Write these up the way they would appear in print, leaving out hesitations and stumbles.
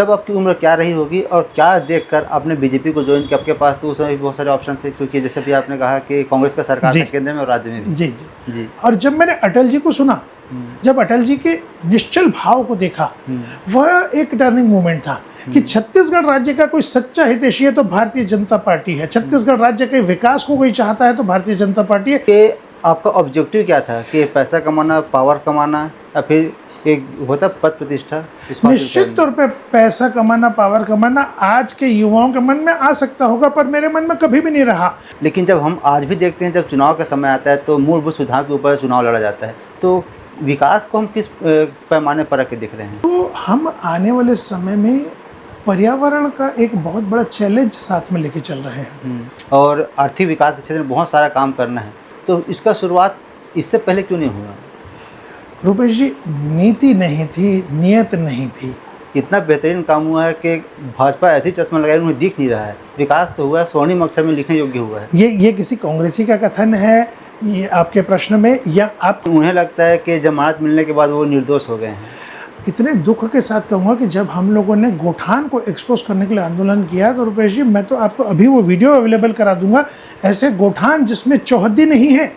तब आपकी उम्र क्या रही होगी और क्या देखकर आपने बीजेपी को ज्वाइन किया? आपके पास तो उस समय भी बहुत सारे ऑप्शन थे, क्योंकि जैसे भी आपने कहा कि कांग्रेस का सरकार था केंद्र में और राज्य में भी। जी जी जी। और जब मैंने अटल जी को सुना, जब अटल जी के निश्चल भाव को देखा, वह एक टर्निंग मोमेंट था कि छत्तीसगढ़ राज्य का कोई सच्चा हितैषी है तो भारतीय जनता पार्टी है, छत्तीसगढ़ राज्य के विकास को कोई चाहता है तो भारतीय जनता पार्टी है। कि आपका ऑब्जेक्टिव क्या था कि पैसा कमाना, पावर कमाना, या फिर एक होता पद प्रतिष्ठा? निश्चित तौर पे पैसा कमाना, पावर कमाना आज के युवाओं के मन में आ सकता होगा, पर मेरे मन में कभी भी नहीं रहा। लेकिन जब हम आज भी देखते हैं, जब चुनाव का समय आता है तो मूलभूत सुधार के ऊपर चुनाव लड़ा जाता है, तो विकास को हम किस पैमाने पर रख के देख रहे हैं? तो हम आने वाले समय में पर्यावरण का एक बहुत बड़ा चैलेंज साथ में लेके चल रहे हैं और आर्थिक विकास के क्षेत्र में बहुत सारा काम करना है, तो इसका शुरुआत इससे पहले क्यों नहीं हुआ? रुपेश जी, नीति नहीं थी, नियत नहीं थी। इतना बेहतरीन काम हुआ है कि भाजपा ऐसी चश्मा लगाई उन्हें दिख नहीं रहा है। विकास तो हुआ है, स्वर्णिम अक्षर में लिखने योग्य हुआ है। ये किसी कांग्रेसी का कथन है ये आपके प्रश्न में, या आप उन्हें लगता है कि जमानत मिलने के बाद वो निर्दोष हो गए हैं? इतने दुख के साथ कहूँगा कि जब हम लोगों ने गोठान को एक्सपोज करने के लिए आंदोलन किया, तो रुपेश जी मैं तो आपको अभी वो वीडियो अवेलेबल करा दूंगा, ऐसे गोठान जिसमें चौहद्दी नहीं है।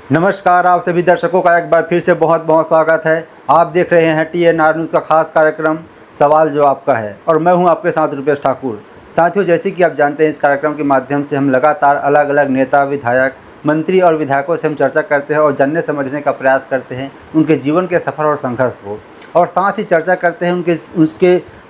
नमस्कार, आप सभी दर्शकों का एक बार फिर से बहुत बहुत स्वागत है। आप देख रहे हैं TNR न्यूज़ का खास कार्यक्रम सवाल जो आपका है, और मैं हूं आपके साथ रुपेश ठाकुर। साथियों, जैसे कि आप जानते हैं, इस कार्यक्रम के माध्यम से हम लगातार अलग अलग नेता, विधायक, मंत्री और विधायकों से हम चर्चा करते हैं और जानने समझने का प्रयास करते हैं उनके जीवन के सफ़र और संघर्ष को, और साथ ही चर्चा करते हैं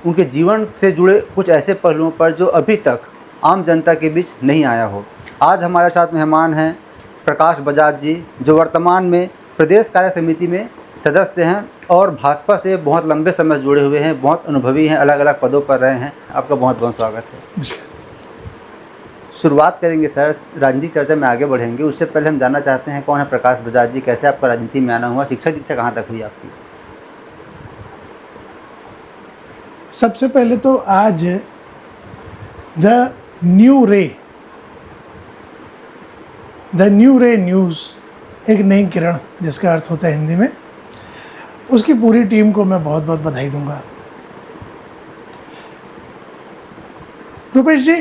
उनके जीवन से जुड़े कुछ ऐसे पहलुओं पर जो अभी तक आम जनता के बीच नहीं आया हो। आज हमारे साथ मेहमान हैं प्रकाश बजाज जी, जो वर्तमान में प्रदेश कार्य समिति में सदस्य हैं और भाजपा से बहुत लंबे समय से जुड़े हुए हैं, बहुत अनुभवी हैं, अलग अलग पदों पर रहे हैं। आपका बहुत बहुत स्वागत है। शुरुआत करेंगे सर, राजनीतिक चर्चा में आगे बढ़ेंगे, उससे पहले हम जानना चाहते हैं कौन है प्रकाश बजाज जी, कैसे आपका राजनीति में आना हुआ, शिक्षा दीक्षा कहाँ तक हुई आपकी? सबसे पहले तो आज द न्यू रे न्यूज़, एक नई किरण जिसका अर्थ होता है हिंदी में, उसकी पूरी टीम को मैं बहुत बहुत बधाई दूंगा। रुपेश जी,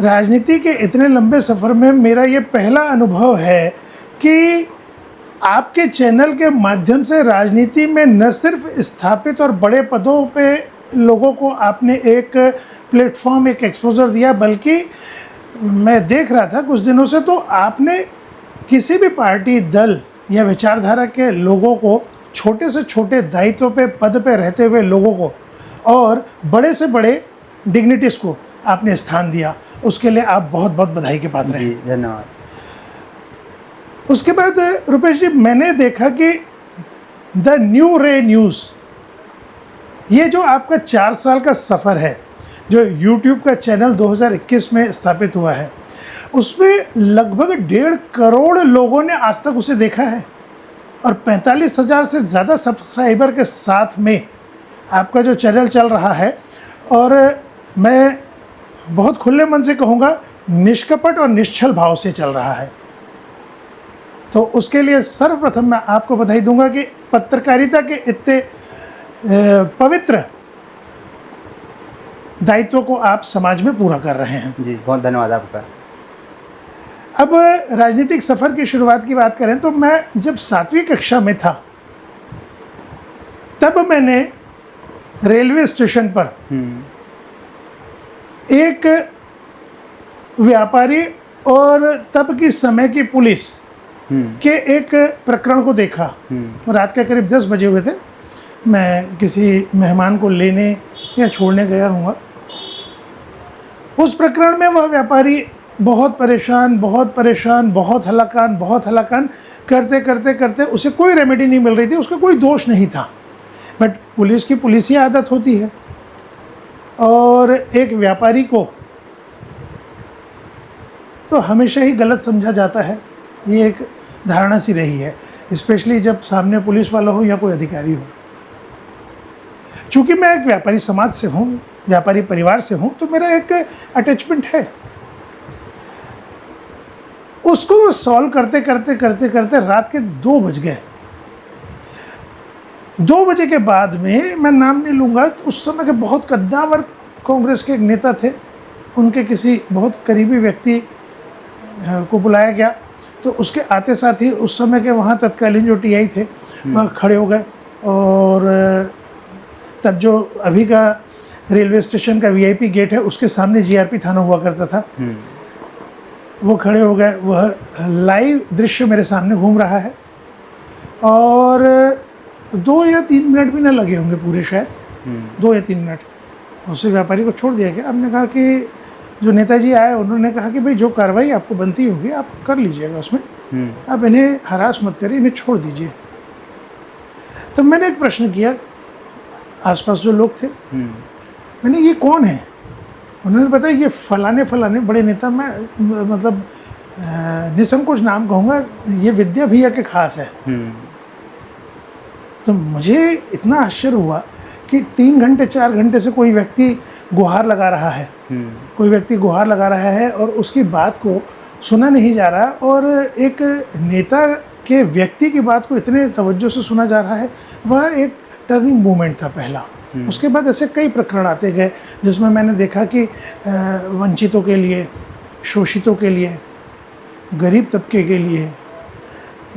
राजनीति के इतने लंबे सफ़र में मेरा ये पहला अनुभव है कि आपके चैनल के माध्यम से राजनीति में न सिर्फ स्थापित और बड़े पदों पे लोगों को आपने एक प्लेटफॉर्म, एक एक्सपोजर दिया, बल्कि मैं देख रहा था कुछ दिनों से, तो आपने किसी भी पार्टी, दल या विचारधारा के लोगों को, छोटे से छोटे दायित्व पे, पद पे रहते हुए लोगों को और बड़े से बड़े डिग्निटीज़ को आपने स्थान दिया। उसके लिए आप बहुत बहुत बधाई के पात्र हैं। जी धन्यवाद। उसके बाद रुपेश जी, मैंने देखा कि द न्यू रे न्यूज़, ये जो आपका 4 साल का सफ़र है, जो YouTube का चैनल 2021 में स्थापित हुआ है, उसमें लगभग 1.5 करोड़ लोगों ने आज तक उसे देखा है, और 45,000 से ज़्यादा सब्सक्राइबर के साथ में आपका जो चैनल चल रहा है, और मैं बहुत खुले मन से कहूँगा निष्कपट और निश्चल भाव से चल रहा है। तो उसके लिए सर्वप्रथम मैं आपको बधाई दूंगा कि पत्रकारिता के इतने पवित्र दायित्व को आप समाज में पूरा कर रहे हैं। जी बहुत धन्यवाद आपका। अब राजनीतिक सफ़र की शुरुआत की बात करें तो मैं जब 7वीं कक्षा में था, तब मैंने रेलवे स्टेशन पर एक व्यापारी और तब की समय की पुलिस के एक प्रकरण को देखा। रात के करीब 10 बजे हुए थे, मैं किसी मेहमान को लेने या छोड़ने गया हूँ। उस प्रकरण में वह व्यापारी बहुत परेशान, बहुत हलाकान करते करते करते उसे कोई रेमेडी नहीं मिल रही थी, उसका कोई दोष नहीं था, बट पुलिस की पुलिसी आदत होती है, और एक व्यापारी को तो हमेशा ही गलत समझा जाता है, ये एक धारणा सी रही है, स्पेशली जब सामने पुलिस वाला हो या कोई अधिकारी हो। चूँकि मैं एक व्यापारी समाज से हूँ, व्यापारी परिवार से हूँ, तो मेरा एक अटैचमेंट है। उसको सॉल्व करते करते करते करते रात के 2 बज गए। 2 बजे के बाद में, मैं नाम नहीं लूँगा, तो उस समय के बहुत कद्दावर कांग्रेस के एक नेता थे, उनके किसी बहुत करीबी व्यक्ति को बुलाया गया। तो उसके आते साथ ही उस समय के वहाँ तत्कालीन जो टीआई थे वह खड़े हो गए, और तब जो अभी का रेलवे स्टेशन का वीआईपी गेट है उसके सामने जीआरपी थाना हुआ करता था, वो खड़े हो गए। वह लाइव दृश्य मेरे सामने घूम रहा है, और 2 या 3 मिनट भी ना लगे होंगे पूरे, शायद 2 या 3 मिनट। उसे व्यापारी को छोड़ दिया गया। हमने कहा कि जो नेताजी आए उन्होंने कहा कि भाई जो कार्रवाई आपको बनती होगी आप कर लीजिएगा उसमें, आप इन्हें हरास मत करिए, इन्हें छोड़ दीजिए। तो मैंने एक प्रश्न किया आसपास जो लोग थे, मैंने ये कौन है? उन्होंने बताया ये फलाने फलाने बड़े नेता, मैं मतलब निसंकोच नाम कहूँगा, ये विद्या भैया के खास है। तो मुझे इतना आश्चर्य हुआ कि 3 घंटे 4 घंटे से कोई व्यक्ति गुहार लगा रहा है, कोई व्यक्ति गुहार लगा रहा है और उसकी बात को सुना नहीं जा रहा, और एक नेता के व्यक्ति की बात को इतने तवज्जो से सुना जा रहा है। वह एक टर्निंग मोमेंट था पहला। उसके बाद ऐसे कई प्रकरण आते गए जिसमें मैंने देखा कि वंचितों के लिए, शोषितों के लिए, गरीब तबके के लिए,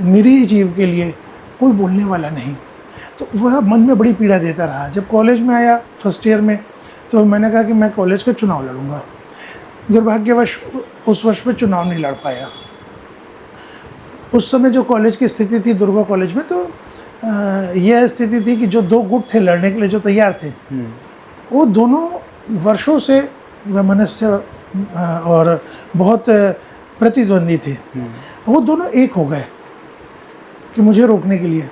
निरीह जीव के लिए कोई बोलने वाला नहीं। तो वह मन में बड़ी पीड़ा देता रहा। जब कॉलेज में आया फर्स्ट ईयर में, तो मैंने कहा कि मैं कॉलेज का चुनाव लड़ूंगा। दुर्भाग्यवश उस वर्ष में चुनाव नहीं लड़ पाया। उस समय जो कॉलेज की स्थिति थी दुर्गा कॉलेज में, तो यह स्थिति थी कि जो 2 गुट थे लड़ने के लिए जो तैयार थे, वो दोनों वर्षों से वैमनस्य और बहुत प्रतिद्वंदी थे। वो दोनों एक हो गए कि मुझे रोकने के लिए।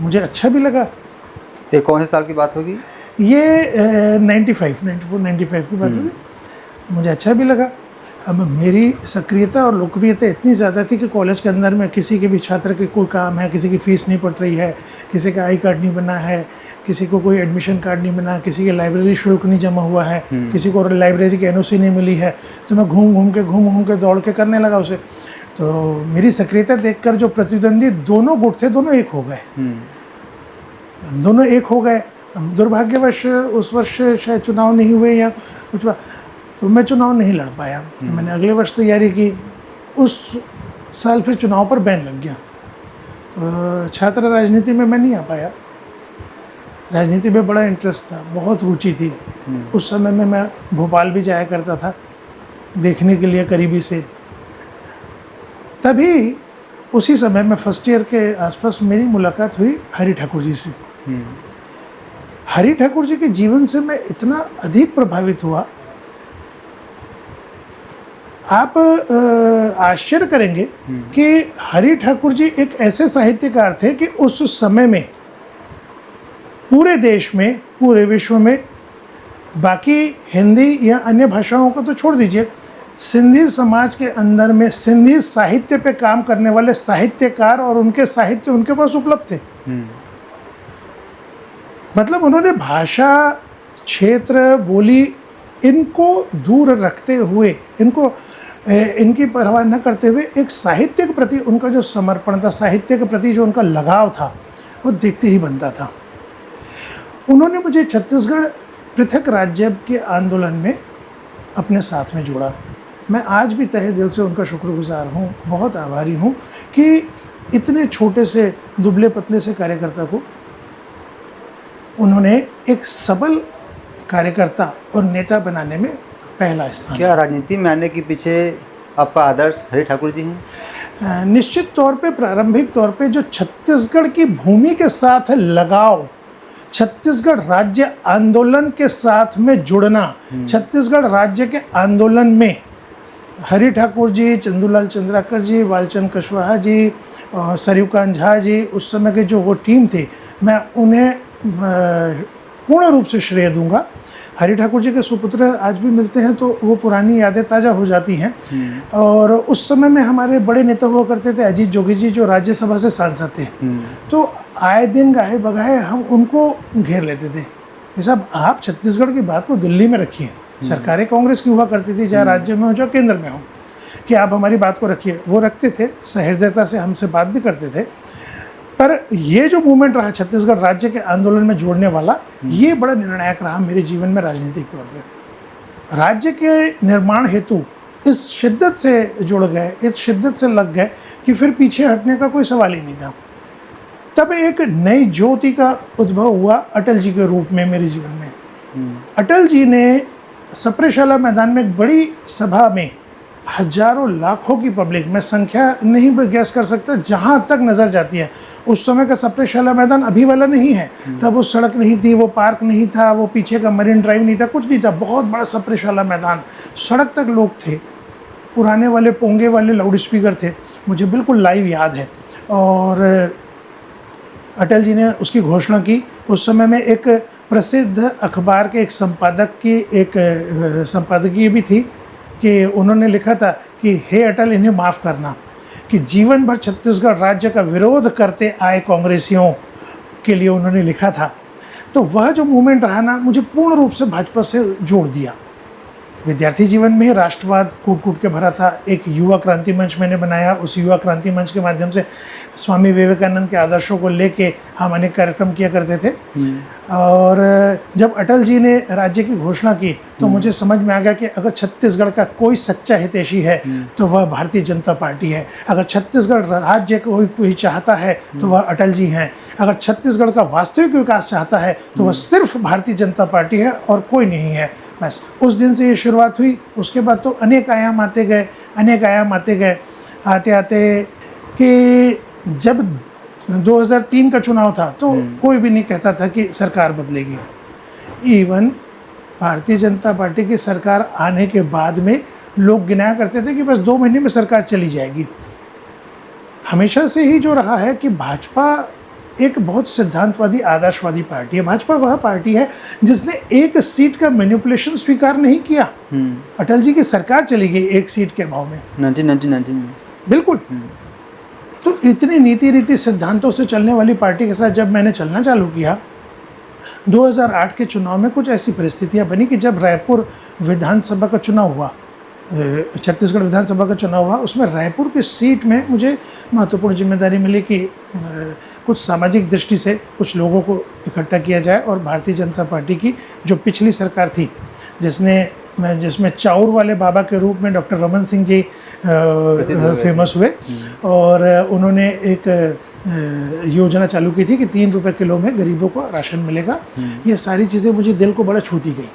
मुझे अच्छा भी लगा। ये कौन से साल की बात होगी? ये 94-95 की बात होगी। मुझे अच्छा भी लगा। अब मेरी सक्रियता और लोकप्रियता इतनी ज़्यादा थी कि कॉलेज के अंदर में किसी के भी छात्र के कोई काम है, किसी की फ़ीस नहीं पड़ रही है, किसी का आई कार्ड नहीं बना है, किसी को कोई एडमिशन कार्ड नहीं बना, किसी के लाइब्रेरी शुल्क नहीं जमा हुआ है, किसी को लाइब्रेरी की एनओसी नहीं मिली है, तो मैं घूम घूम के दौड़ के करने लगा उसे। तो मेरी सक्रियता देखकर जो प्रतिद्वंदी दोनों गुट थे, दोनों एक हो गए। दोनों एक हो गए। दुर्भाग्यवश उस वर्ष शायद चुनाव नहीं हुए या कुछ, तो मैं चुनाव नहीं लड़ पाया। तो मैंने अगले वर्ष तैयारी की। उस साल फिर चुनाव पर बैन लग गया, तो छात्र राजनीति में मैं नहीं आ पाया। राजनीति में बड़ा इंटरेस्ट था, बहुत रुचि थी। उस समय में मैं भोपाल भी जाया करता था देखने के लिए करीबी से। तभी उसी समय में फर्स्ट ईयर के आसपास मेरी मुलाकात हुई हरि ठाकुर जी से। हरि ठाकुर जी के जीवन से मैं इतना अधिक प्रभावित हुआ, आप आश्चर्य करेंगे कि हरि ठाकुर जी एक ऐसे साहित्यकार थे कि उस समय में पूरे देश में, पूरे विश्व में, बाकी हिंदी या अन्य भाषाओं को तो छोड़ दीजिए, सिंधी समाज के अंदर में सिंधी साहित्य पे काम करने वाले साहित्यकार और उनके साहित्य उनके पास उपलब्ध थे। मतलब उन्होंने भाषा, क्षेत्र, बोली इनको दूर रखते हुए, इनकी परवाह न करते हुए एक साहित्य के प्रति उनका जो समर्पण था, साहित्य के प्रति जो उनका लगाव था, वो देखते ही बनता था। उन्होंने मुझे छत्तीसगढ़ पृथक राज्य के आंदोलन में अपने साथ में जोड़ा। मैं आज भी तहे दिल से उनका शुक्रगुजार हूँ, बहुत आभारी हूँ कि इतने छोटे से दुबले पतले से कार्यकर्ता को उन्होंने एक सबल कार्यकर्ता और नेता बनाने में पहला स्थान। क्या राजनीति में आने के पीछे आपका आदर्श हरि ठाकुर जी हैं? निश्चित तौर पे प्रारंभिक तौर पे जो छत्तीसगढ़ की भूमि के साथ लगाव, छत्तीसगढ़ राज्य आंदोलन के साथ में जुड़ना, छत्तीसगढ़ राज्य के आंदोलन में हरि ठाकुर जी, चंदूलाल चंद्राकर जी, बालचंद कुशवाहा जी, सरयुकांत झा जी, उस समय के जो वो टीम थी, मैं उन्हें पूर्ण रूप से श्रेय दूंगा। हरि ठाकुर जी के सुपुत्र आज भी मिलते हैं तो वो पुरानी यादें ताज़ा हो जाती हैं। और उस समय में हमारे बड़े नेता हुआ करते थे अजीत जोगी जी, जो राज्यसभा से सांसद थे। तो आए दिन गाहे बगाहे हम उनको घेर लेते थे कि साहब आप छत्तीसगढ़ की बात को दिल्ली में रखिए। सरकारें कांग्रेस की हुआ करती थी, चाहे राज्य में हो चाहे केंद्र में हो। कि आप हमारी बात को रखिए, वो रखते थे, सहृदयता से हमसे बात भी करते थे। पर ये जो मूवमेंट रहा छत्तीसगढ़ राज्य के आंदोलन में जोड़ने वाला, ये बड़ा निर्णायक रहा मेरे जीवन में राजनीतिक तौर पे। राज्य के निर्माण हेतु इस शिद्दत से जुड़ गए, इस शिद्दत से लग गए कि फिर पीछे हटने का कोई सवाल ही नहीं था। तब एक नई ज्योति का उद्भव हुआ अटल जी के रूप में मेरे जीवन में। अटल जी ने सप्रेशाला मैदान में एक बड़ी सभा में हजारों लाखों की पब्लिक, मैं संख्या नहीं गैस कर सकता, जहाँ तक नज़र जाती है। उस समय का सप्रेशाला मैदान अभी वाला नहीं है, तब वो सड़क नहीं थी, वो पार्क नहीं था, वो पीछे का मरीन ड्राइव नहीं था, कुछ नहीं था। बहुत बड़ा सप्रेशाला मैदान, सड़क तक लोग थे, पुराने वाले पोंगे वाले लाउड स्पीकर थे, मुझे बिल्कुल लाइव याद है। और अटल जी ने उसकी घोषणा की। उस समय में एक प्रसिद्ध अखबार के एक संपादक की एक संपादकीय भी थी कि उन्होंने लिखा था कि हे अटल, इन्हें माफ़ करना कि जीवन भर छत्तीसगढ़ राज्य का विरोध करते आए कांग्रेसियों के लिए उन्होंने लिखा था। तो वह जो मूवमेंट रहा ना, मुझे पूर्ण रूप से भाजपा से जोड़ दिया। विद्यार्थी जीवन में राष्ट्रवाद कूट कूट के भरा था। एक युवा क्रांति मंच मैंने बनाया, उस युवा क्रांति मंच के माध्यम से स्वामी विवेकानंद के आदर्शों को लेके हम अनेक कार्यक्रम किया करते थे। और जब अटल जी ने राज्य की घोषणा की तो मुझे समझ में आ गया कि अगर छत्तीसगढ़ का कोई सच्चा हितैषी है तो वह भारतीय जनता पार्टी है। अगर छत्तीसगढ़ राज्य को कोई चाहता है तो वह अटल जी हैं। अगर छत्तीसगढ़ का वास्तविक विकास चाहता है तो वह सिर्फ भारतीय जनता पार्टी है और कोई नहीं है। बस उस दिन से ये शुरुआत हुई। उसके बाद तो अनेक आयाम आते गए, अनेक आयाम आते गए, आते आते कि जब 2003 का चुनाव था तो कोई भी नहीं कहता था कि सरकार बदलेगी। इवन भारतीय जनता पार्टी की सरकार आने के बाद में लोग गिनाया करते थे कि बस 2 महीने में सरकार चली जाएगी। हमेशा से ही जो रहा है कि भाजपा एक बहुत सिद्धांतवादी आदर्शवादी पार्टी है। भाजपा वह पार्टी है जिसने एक सीट का मैनिपुलेशन स्वीकार नहीं किया। अटल जी की सरकार चली गई एक सीट के भाव में 1919 में। बिल्कुल। तो इतनी नीति रीति सिद्धांतों से चलने वाली पार्टी के साथ जब मैंने चलना चालू किया, 2008 के चुनाव में कुछ ऐसी परिस्थितियां बनी कि जब रायपुर विधानसभा का चुनाव हुआ, छत्तीसगढ़ विधानसभा का चुनाव हुआ, उसमें रायपुर की सीट में मुझे महत्वपूर्ण जिम्मेदारी मिली कि कुछ सामाजिक दृष्टि से कुछ लोगों को इकट्ठा किया जाए और भारतीय जनता पार्टी की जो पिछली सरकार थी, जिसमें चाउर वाले बाबा के रूप में डॉक्टर रमन सिंह जी फेमस हुए, और उन्होंने एक योजना चालू की थी कि 3 रुपये किलो में गरीबों को राशन मिलेगा। ये सारी चीज़ें मुझे दिल को बड़ा छूती गई,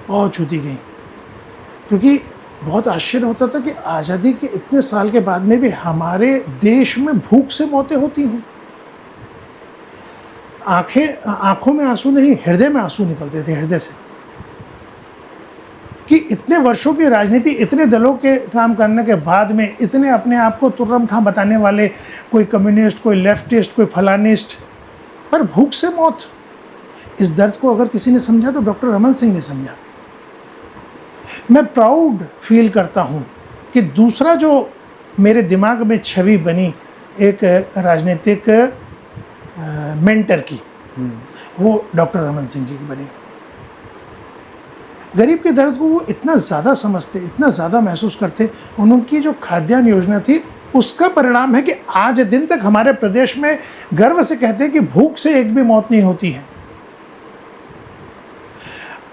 बहुत छूती गई, क्योंकि बहुत आश्चर्य होता था कि आज़ादी के इतने साल के बाद में भी हमारे देश में भूख से मौतें होती हैं। आंखों में आंसू नहीं, हृदय में आंसू निकलते थे, हृदय से, कि इतने वर्षों की राजनीति, इतने दलों के काम करने के बाद में इतने अपने आप को तुर्रम खां बताने वाले, कोई कम्युनिस्ट, कोई लेफ्टिस्ट, कोई फलानिस्ट, पर भूख से मौत। इस दर्द को अगर किसी ने समझा तो डॉक्टर रमन सिंह ने समझा। मैं प्राउड फील करता हूँ कि दूसरा जो मेरे दिमाग में छवि बनी एक राजनीतिक मेंटर की, वो डॉक्टर रमन सिंह जी की बनी। गरीब के दर्द को वो इतना ज़्यादा समझते, इतना ज़्यादा महसूस करते। उनकी जो खाद्यान्न योजना थी, उसका परिणाम है कि आज दिन तक हमारे प्रदेश में गर्व से कहते हैं कि भूख से एक भी मौत नहीं होती है।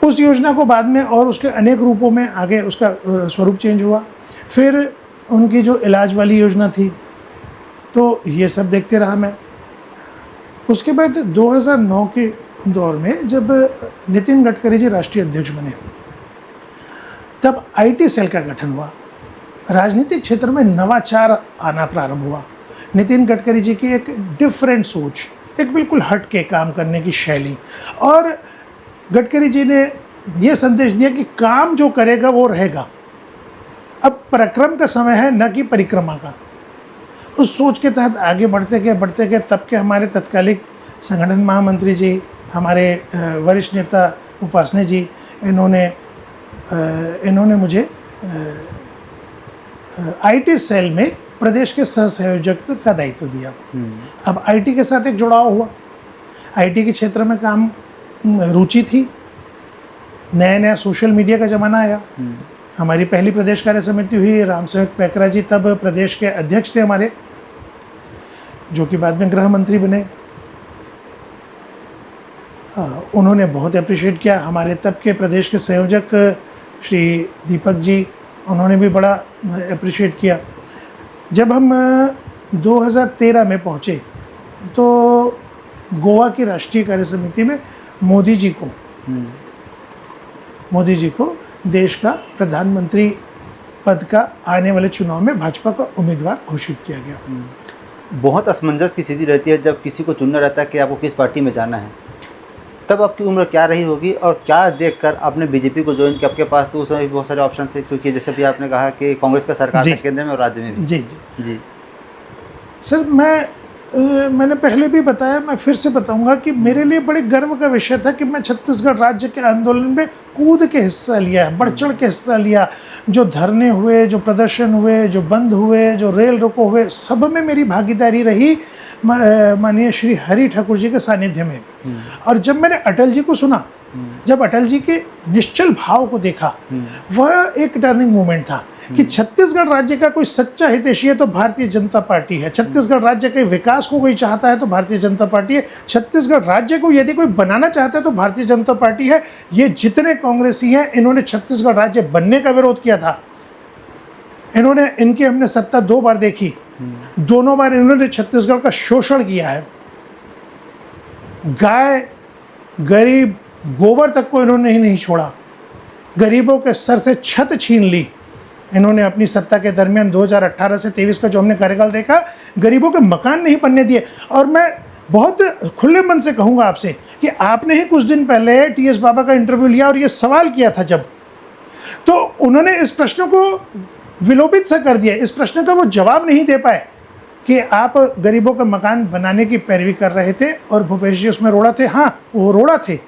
उस योजना को बाद में और उसके अनेक रूपों में आगे उसका स्वरूप चेंज हुआ। फिर उनकी जो इलाज वाली योजना थी, तो ये सब देखते रहा मैं। उसके बाद 2009 के दौर में जब नितिन गडकरी जी राष्ट्रीय अध्यक्ष बने, तब आईटी सेल का गठन हुआ। राजनीतिक क्षेत्र में नवाचार आना प्रारंभ हुआ। नितिन गडकरी जी की एक डिफरेंट सोच, एक बिल्कुल हट के काम करने की शैली, और गडकरी जी ने यह संदेश दिया कि काम जो करेगा वो रहेगा। अब पराक्रम का समय है, न कि परिक्रमा का। उस सोच के तहत आगे बढ़ते गए तब के हमारे तत्कालिक संगठन महामंत्री जी, हमारे वरिष्ठ नेता उपासने जी, इन्होंने मुझे आईटी सेल में प्रदेश के सह संयोजक का दायित्व दिया। अब आईटी के साथ एक जुड़ाव हुआ। आईटी के क्षेत्र में काम रुचि थी। नया नया सोशल मीडिया का ज़माना आया। हमारी पहली प्रदेश कार्य समिति हुई, रामसेवक पैकरा जी तब प्रदेश के अध्यक्ष थे हमारे, जो कि बाद में गृह मंत्री बने। उन्होंने बहुत अप्रिशिएट किया। हमारे तब के प्रदेश के संयोजक श्री दीपक जी, उन्होंने भी बड़ा अप्रिशिएट किया। जब हम 2013 में पहुँचे तो गोवा की राष्ट्रीय कार्य समिति में मोदी जी को देश का प्रधानमंत्री पद का आने वाले चुनाव में भाजपा का उम्मीदवार घोषित किया गया। बहुत असमंजस की स्थिति रहती है जब किसी को चुनना रहता है कि आपको किस पार्टी में जाना है। तब आपकी उम्र क्या रही होगी और क्या देखकर आपने बीजेपी को ज्वाइन किया? आपके पास तो उस समय बहुत सारे ऑप्शन थे, क्योंकि जैसे भी आपने कहा कि कांग्रेस का सरकार था केंद्र में और राज्य में भी। जी सर, मैंने पहले भी बताया, मैं फिर से बताऊंगा कि मेरे लिए बड़े गर्व का विषय था कि मैं छत्तीसगढ़ राज्य के आंदोलन में कूद के हिस्सा लिया, बढ़ चढ़ के हिस्सा लिया। जो धरने हुए, जो प्रदर्शन हुए, जो बंद हुए, जो रेल रोको हुए, सब में मेरी भागीदारी रही माननीय श्री हरि ठाकुर जी के सानिध्य में। और जब मैंने अटल जी को सुना, जब अटल जी के निश्चल भाव को देखा, वह एक टर्निंग मोमेंट था कि छत्तीसगढ़ राज्य का कोई सच्चा हितैषी है तो भारतीय जनता पार्टी है। छत्तीसगढ़ राज्य के विकास को कोई चाहता है तो भारतीय जनता पार्टी है। छत्तीसगढ़ राज्य को यदि कोई बनाना चाहता है तो भारतीय जनता पार्टी है। ये जितने कांग्रेसी हैं, इन्होंने छत्तीसगढ़ राज्य बनने का विरोध किया था। इनकी हमने सत्ता 2 बार देखी, दोनों बार इन्होंने छत्तीसगढ़ का शोषण किया है। गाय, गरीब, गोबर तक को इन्होंने ही नहीं छोड़ा। गरीबों के सर से छत छीन ली इन्होंने अपनी सत्ता के दरमियान। 2018 से 23 का जो हमने कार्यकाल देखा, गरीबों के मकान नहीं बनने दिए। और मैं बहुत खुले मन से कहूँगा आपसे कि आपने ही कुछ दिन पहले टीएस बाबा का इंटरव्यू लिया और ये सवाल किया था जब, तो उन्होंने इस प्रश्न को विलोपित सा कर दिया। इस प्रश्न का वो जवाब नहीं दे पाए कि आप गरीबों का मकान बनाने की पैरवी कर रहे थे और भूपेश जी उसमें रोड़ा थे। हाँ, वो रोड़ा थे,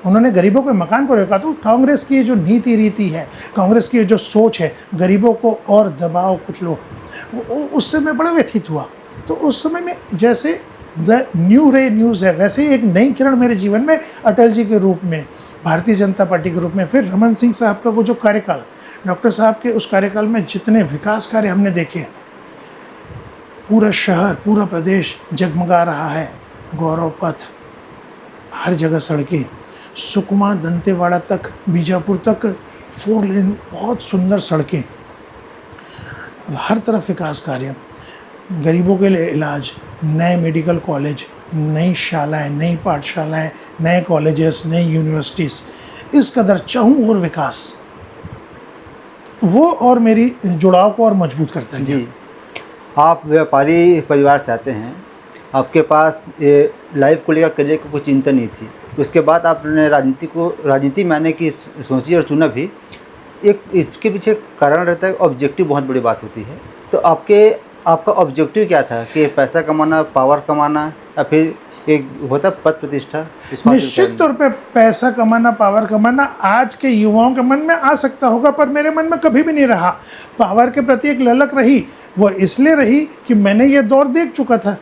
उन्होंने गरीबों के मकान को रोका। तो कांग्रेस की जो नीति रीति है, कांग्रेस की जो सोच है, गरीबों को और दबाओ कुछ लोग, उससे मैं बड़ा व्यथित हुआ। तो उस समय में जैसे द न्यू रे न्यूज़ है, वैसे एक नई किरण मेरे जीवन में अटल जी के रूप में, भारतीय जनता पार्टी के रूप में, फिर रमन सिंह साहब का वो जो कार्यकाल, डॉक्टर साहब के उस कार्यकाल में जितने विकास कार्य हमने देखे, पूरा शहर, पूरा प्रदेश जगमगा रहा है। गौरव पथ, हर जगह सड़कें, सुकमा दंतेवाड़ा तक, बीजापुर तक 4 लेन, बहुत सुंदर सड़कें, हर तरफ विकास कार्य, गरीबों के लिए इलाज, नए मेडिकल कॉलेज, नई शालाएं, नई पाठशालाएं, नए कॉलेजेस, नई यूनिवर्सिटीज़, इस कदर चहुं और विकास, वो और मेरी जुड़ाव को और मजबूत करता है। जी, आप व्यापारी परिवार से आते हैं, आपके पास लाइफ को लेकर करियर की कोई चिंता नहीं थी। उसके बाद आपने राजनीति में आने की सोची और चुना भी। एक इसके पीछे कारण रहता है, ऑब्जेक्टिव बहुत बड़ी बात होती है। तो आपका ऑब्जेक्टिव क्या था कि पैसा कमाना, पावर कमाना, या फिर एक होता पद प्रतिष्ठा? निश्चित तौर पे पैसा कमाना, पावर कमाना आज के युवाओं के मन में आ सकता होगा, पर मेरे मन में कभी भी नहीं रहा। पावर के प्रति एक ललक रही, वो इसलिए रही कि मैंने ये दौर देख चुका था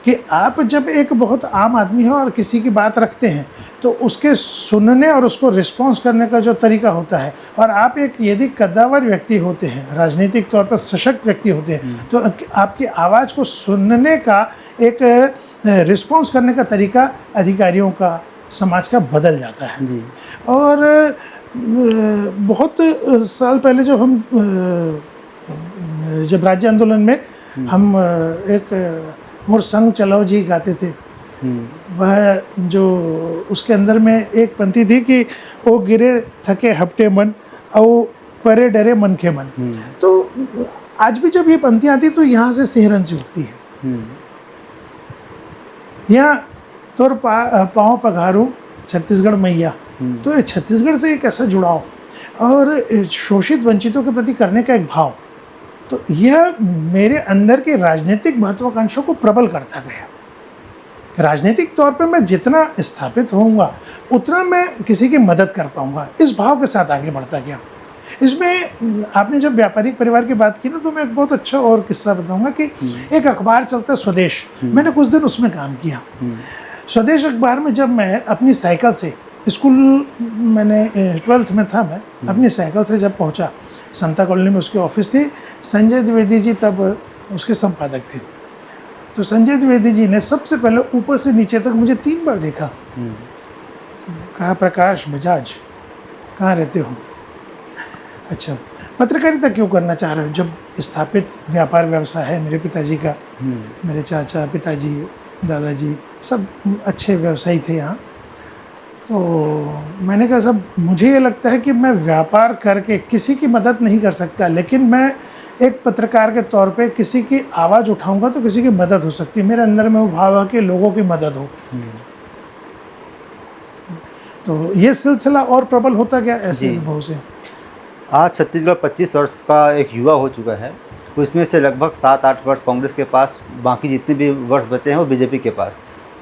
कि आप जब एक बहुत आम आदमी हो और किसी की बात रखते हैं तो उसके सुनने और उसको रिस्पॉन्स करने का जो तरीका होता है, और आप एक यदि कद्दावर व्यक्ति होते हैं, राजनीतिक तौर पर सशक्त व्यक्ति होते हैं, तो आपकी आवाज़ को सुनने का एक रिस्पॉन्स करने का तरीका अधिकारियों का, समाज का बदल जाता है जी। और बहुत साल पहले जब राज्य आंदोलन में हम एक मोर संग चलाओ जी गाते थे, वह जो उसके अंदर में एक पंक्ति थी कि ओ गिरे थके हफ्ते मन औ परे डरे मन के मन। तो आज भी जब ये पंक्तियाँ आती तो यहाँ से सिहरन सी उठती है। यहाँ तोर पाँव पघारूं छत्तीसगढ़ मैया। तो ये छत्तीसगढ़ से एक ऐसा जुड़ाव और शोषित वंचितों के प्रति करने का एक भाव, तो यह मेरे अंदर के राजनीतिक महत्वाकांक्षों को प्रबल करता गया। राजनीतिक तौर पे मैं जितना स्थापित होऊंगा उतना मैं किसी की मदद कर पाऊंगा, इस भाव के साथ आगे बढ़ता गया। इसमें आपने जब व्यापारिक परिवार की बात की ना, तो मैं एक बहुत अच्छा और किस्सा बताऊंगा कि एक अखबार चलता है स्वदेश, मैंने कुछ दिन उसमें काम किया। स्वदेश अखबार में जब मैं अपनी साइकिल से स्कूल मैंने 12th में था, मैं अपनी साइकिल से जब पहुंचा, संता कॉलोनी में उसकी ऑफिस थी, संजय द्विवेदी जी तब उसके संपादक थे। तो संजय द्विवेदी जी ने सबसे पहले ऊपर से नीचे तक मुझे 3 बार देखा। कहा, प्रकाश बजाज, कहाँ रहते हो? अच्छा, पत्रकारिता क्यों करना चाह रहे हो जब स्थापित व्यापार व्यवसाय है मेरे पिताजी का? मेरे चाचा, पिताजी, दादाजी सब अच्छे व्यवसायी थे यहाँ। तो मैंने कहा, सब मुझे ये लगता है कि मैं व्यापार करके किसी की मदद नहीं कर सकता, लेकिन मैं एक पत्रकार के तौर पे किसी की आवाज़ उठाऊंगा तो किसी की मदद हो सकती है। मेरे अंदर में वो भाव है कि लोगों की मदद हो। तो ये सिलसिला और प्रबल होता गया ऐसे अनुभव से। आज छत्तीसगढ़ 25 वर्ष का एक युवा हो चुका है, उसमें से लगभग 7-8 वर्ष कांग्रेस के पास, बाकी जितने भी वर्ष बचे हैं वो बीजेपी के पास।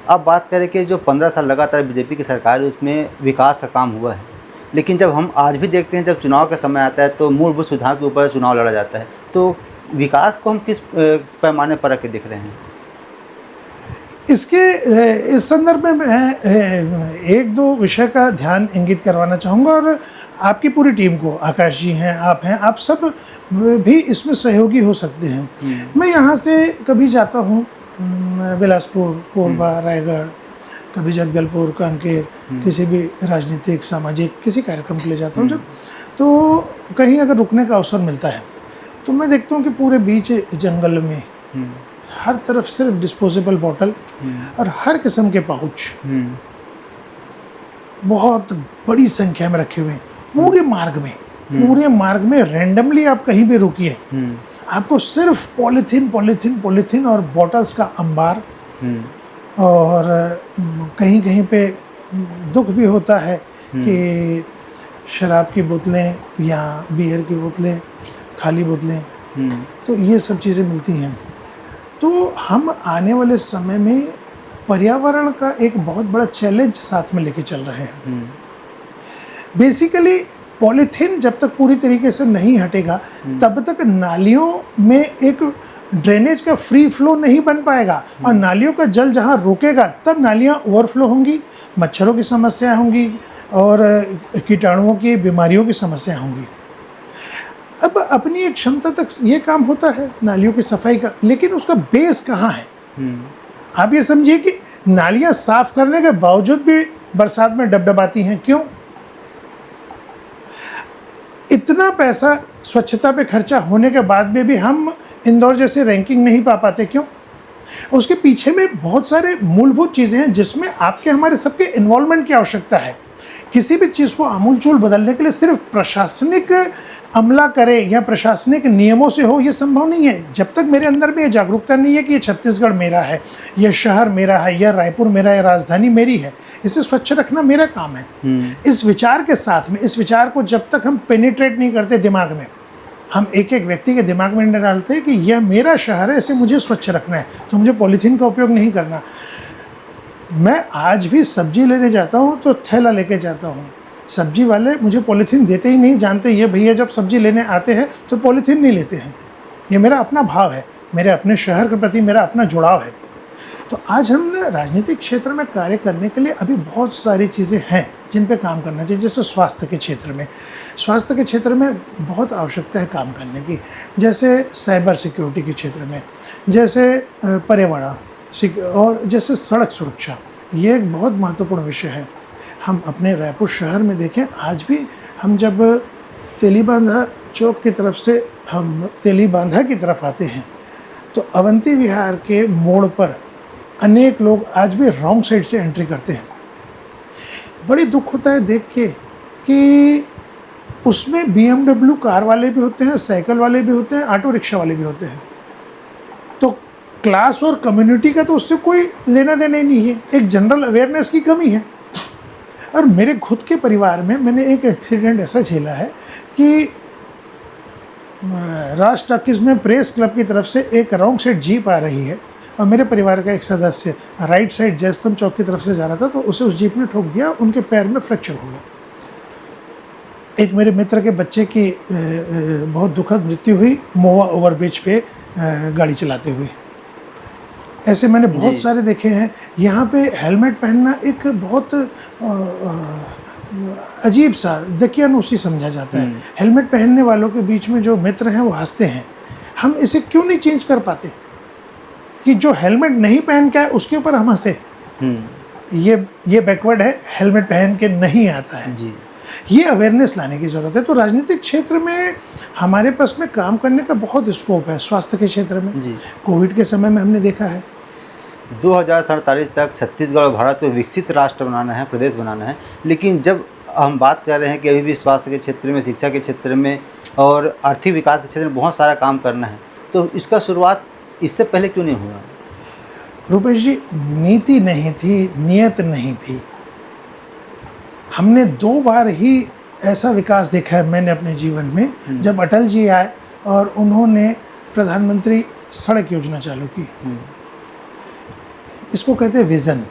अब बात करें कि जो 15 साल लगातार बीजेपी की सरकार है उसमें विकास का काम हुआ है, लेकिन जब हम आज भी देखते हैं जब चुनाव का समय आता है तो मूलभूत सुधार के ऊपर चुनाव लड़ा जाता है, तो विकास को हम किस पैमाने पर रख के देख रहे हैं? इसके इस संदर्भ में मैं 1-2 विषय का ध्यान इंगित करवाना चाहूँगा, और आपकी पूरी टीम को, आकाश जी हैं, आप हैं, आप सब भी इसमें सहयोगी हो सकते हैं। मैं यहाँ से कभी जाता हूँ बिलासपुर, कोरबा, रायगढ़, कभी जगदलपुर, कांकेर, किसी भी राजनीतिक, सामाजिक किसी कार्यक्रम के लिए जाता हूँ जब, तो कहीं अगर रुकने का अवसर मिलता है तो मैं देखता हूँ कि पूरे बीच जंगल में हर तरफ सिर्फ डिस्पोजेबल बोतल और हर किस्म के पाउच बहुत बड़ी संख्या में रखे हुए हैं पूरे मार्ग में रैंडमली आप कहीं भी रुकिए, आपको सिर्फ पॉलीथीन और बॉटल्स का अंबार। और कहीं कहीं पे दुख भी होता है कि शराब की बोतलें या बियर की बोतलें, खाली बोतलें, तो ये सब चीज़ें मिलती हैं। तो हम आने वाले समय में पर्यावरण का एक बहुत बड़ा चैलेंज साथ में लेके चल रहे हैं। बेसिकली पॉलीथीन जब तक पूरी तरीके से नहीं हटेगा तब तक नालियों में एक ड्रेनेज का फ्री फ्लो नहीं बन पाएगा, और नालियों का जल जहाँ रुकेगा तब नालियाँ ओवरफ्लो होंगी, मच्छरों की समस्या होंगी और कीटाणुओं की बीमारियों की समस्या होंगी। अब अपनी एक क्षमता तक ये काम होता है नालियों की सफाई का, लेकिन उसका बेस कहाँ है? आप ये समझिए कि नालियाँ साफ करने के बावजूद भी बरसात में डबडबाती हैं, क्यों? इतना पैसा स्वच्छता पे खर्चा होने के बाद में भी हम इंदौर जैसे रैंकिंग नहीं पा पाते, क्यों? उसके पीछे में बहुत सारे मूलभूत चीज़ें हैं जिसमें आपके हमारे सबके इन्वॉल्वमेंट की आवश्यकता है। किसी भी चीज़ को आमूलचूल बदलने के लिए सिर्फ प्रशासनिक अमला करे या प्रशासनिक नियमों से हो, ये संभव नहीं है। जब तक मेरे अंदर में ये जागरूकता नहीं है कि ये छत्तीसगढ़ मेरा है, यह शहर मेरा है, यह रायपुर मेरा है, राजधानी मेरी है, इसे स्वच्छ रखना मेरा काम है। इस विचार के साथ में, इस विचार को जब तक हम पेनिट्रेट नहीं करते दिमाग में, हम एक एक व्यक्ति के दिमाग में नहीं डालते हैं कि यह मेरा शहर है, इसे मुझे स्वच्छ रखना है, तो मुझे पॉलीथीन का उपयोग नहीं करना। मैं आज भी सब्जी लेने जाता हूँ तो थैला लेके जाता हूँ, सब्जी वाले मुझे पॉलीथीन देते ही नहीं, जानते ये भैया जब सब्जी लेने आते हैं तो पॉलीथीन नहीं लेते हैं। ये मेरा अपना भाव है, मेरे अपने शहर के प्रति मेरा अपना जुड़ाव है। तो आज हम राजनीतिक क्षेत्र में कार्य करने के लिए अभी बहुत सारी चीज़ें हैं जिन पे काम करना चाहिए। जैसे स्वास्थ्य के क्षेत्र में बहुत आवश्यकता है काम करने की, जैसे साइबर सिक्योरिटी के क्षेत्र में, जैसे पर्यावरण और जैसे सड़क सुरक्षा। ये एक बहुत महत्वपूर्ण विषय है। हम अपने रायपुर शहर में देखें, आज भी हम जब तेलीबांधा चौक की तरफ से हम तेलीबांधा की तरफ आते हैं तो अवंती विहार के मोड़ पर अनेक लोग आज भी रॉन्ग साइड से एंट्री करते हैं। बड़ी दुख होता है देख के कि उसमें BMW कार वाले भी होते हैं, साइकिल वाले भी होते हैं, ऑटो रिक्शा वाले भी होते हैं। तो क्लास और कम्युनिटी का तो उससे कोई लेना देना ही नहीं है, एक जनरल अवेयरनेस की कमी है। और मेरे खुद के परिवार में मैंने एक एक्सीडेंट ऐसा झेला है कि राज टॉकीज में प्रेस क्लब की तरफ से एक रॉन्ग साइड जीप आ रही है और मेरे परिवार का एक सदस्य राइट साइड जयस्तंभ चौक की तरफ से जा रहा था, तो उसे उस जीप ने ठोक दिया, उनके पैर में फ्रैक्चर हो गया। एक मेरे मित्र के बच्चे की बहुत दुखद मृत्यु हुई मोवा ओवरब्रिज पे गाड़ी चलाते हुए। ऐसे मैंने बहुत जी। सारे देखे हैं। यहाँ पे हेलमेट पहनना एक बहुत अजीब सा दकियानूसी समझा जाता है। हेलमेट पहनने वालों के बीच में जो मित्र हैं वो हंसते हैं। हम इसे क्यों नहीं चेंज कर पाते कि जो हेलमेट नहीं पहन के आए उसके ऊपर हम हंसे? ये बैकवर्ड है, हेलमेट पहन के नहीं आता है। जी। ये अवेयरनेस लाने की ज़रूरत है। तो राजनीतिक क्षेत्र में हमारे पास में काम करने का बहुत स्कोप है। स्वास्थ्य के क्षेत्र में जी। कोविड के समय में हमने देखा है 2047 तक छत्तीसगढ़ और भारत को विकसित राष्ट्र बनाना है, प्रदेश बनाना है। लेकिन जब हम बात कर रहे हैं कि अभी भी स्वास्थ्य के क्षेत्र में, शिक्षा के क्षेत्र में और आर्थिक विकास के क्षेत्र में बहुत सारा काम करना है, तो इसका शुरुआत इससे पहले क्यों नहीं हुआ? रुपेश जी, नीति नहीं थी, नियत नहीं थी। हमने 2 बार ही ऐसा विकास देखा है मैंने अपने जीवन में, जब अटल जी आए और उन्होंने प्रधानमंत्री सड़क योजना चालू की। इसको कहते हैं विज़न।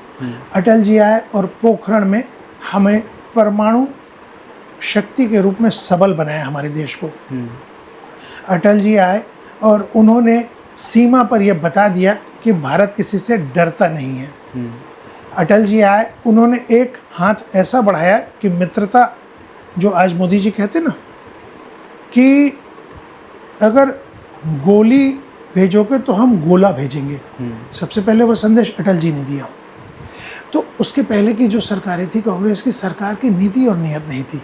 अटल जी आए और पोखरण में हमें परमाणु शक्ति के रूप में सबल बनाया हमारे देश को। अटल जी आए और उन्होंने सीमा पर यह बता दिया कि भारत किसी से डरता नहीं है। अटल जी आए, उन्होंने एक हाथ ऐसा बढ़ाया कि मित्रता, जो आज मोदी जी कहते ना कि अगर गोली भेजोगे तो हम गोला भेजेंगे, सबसे पहले वो संदेश अटल जी ने दिया। तो उसके पहले की जो सरकारें थी, कांग्रेस की सरकार की नीति और नियत नहीं थी।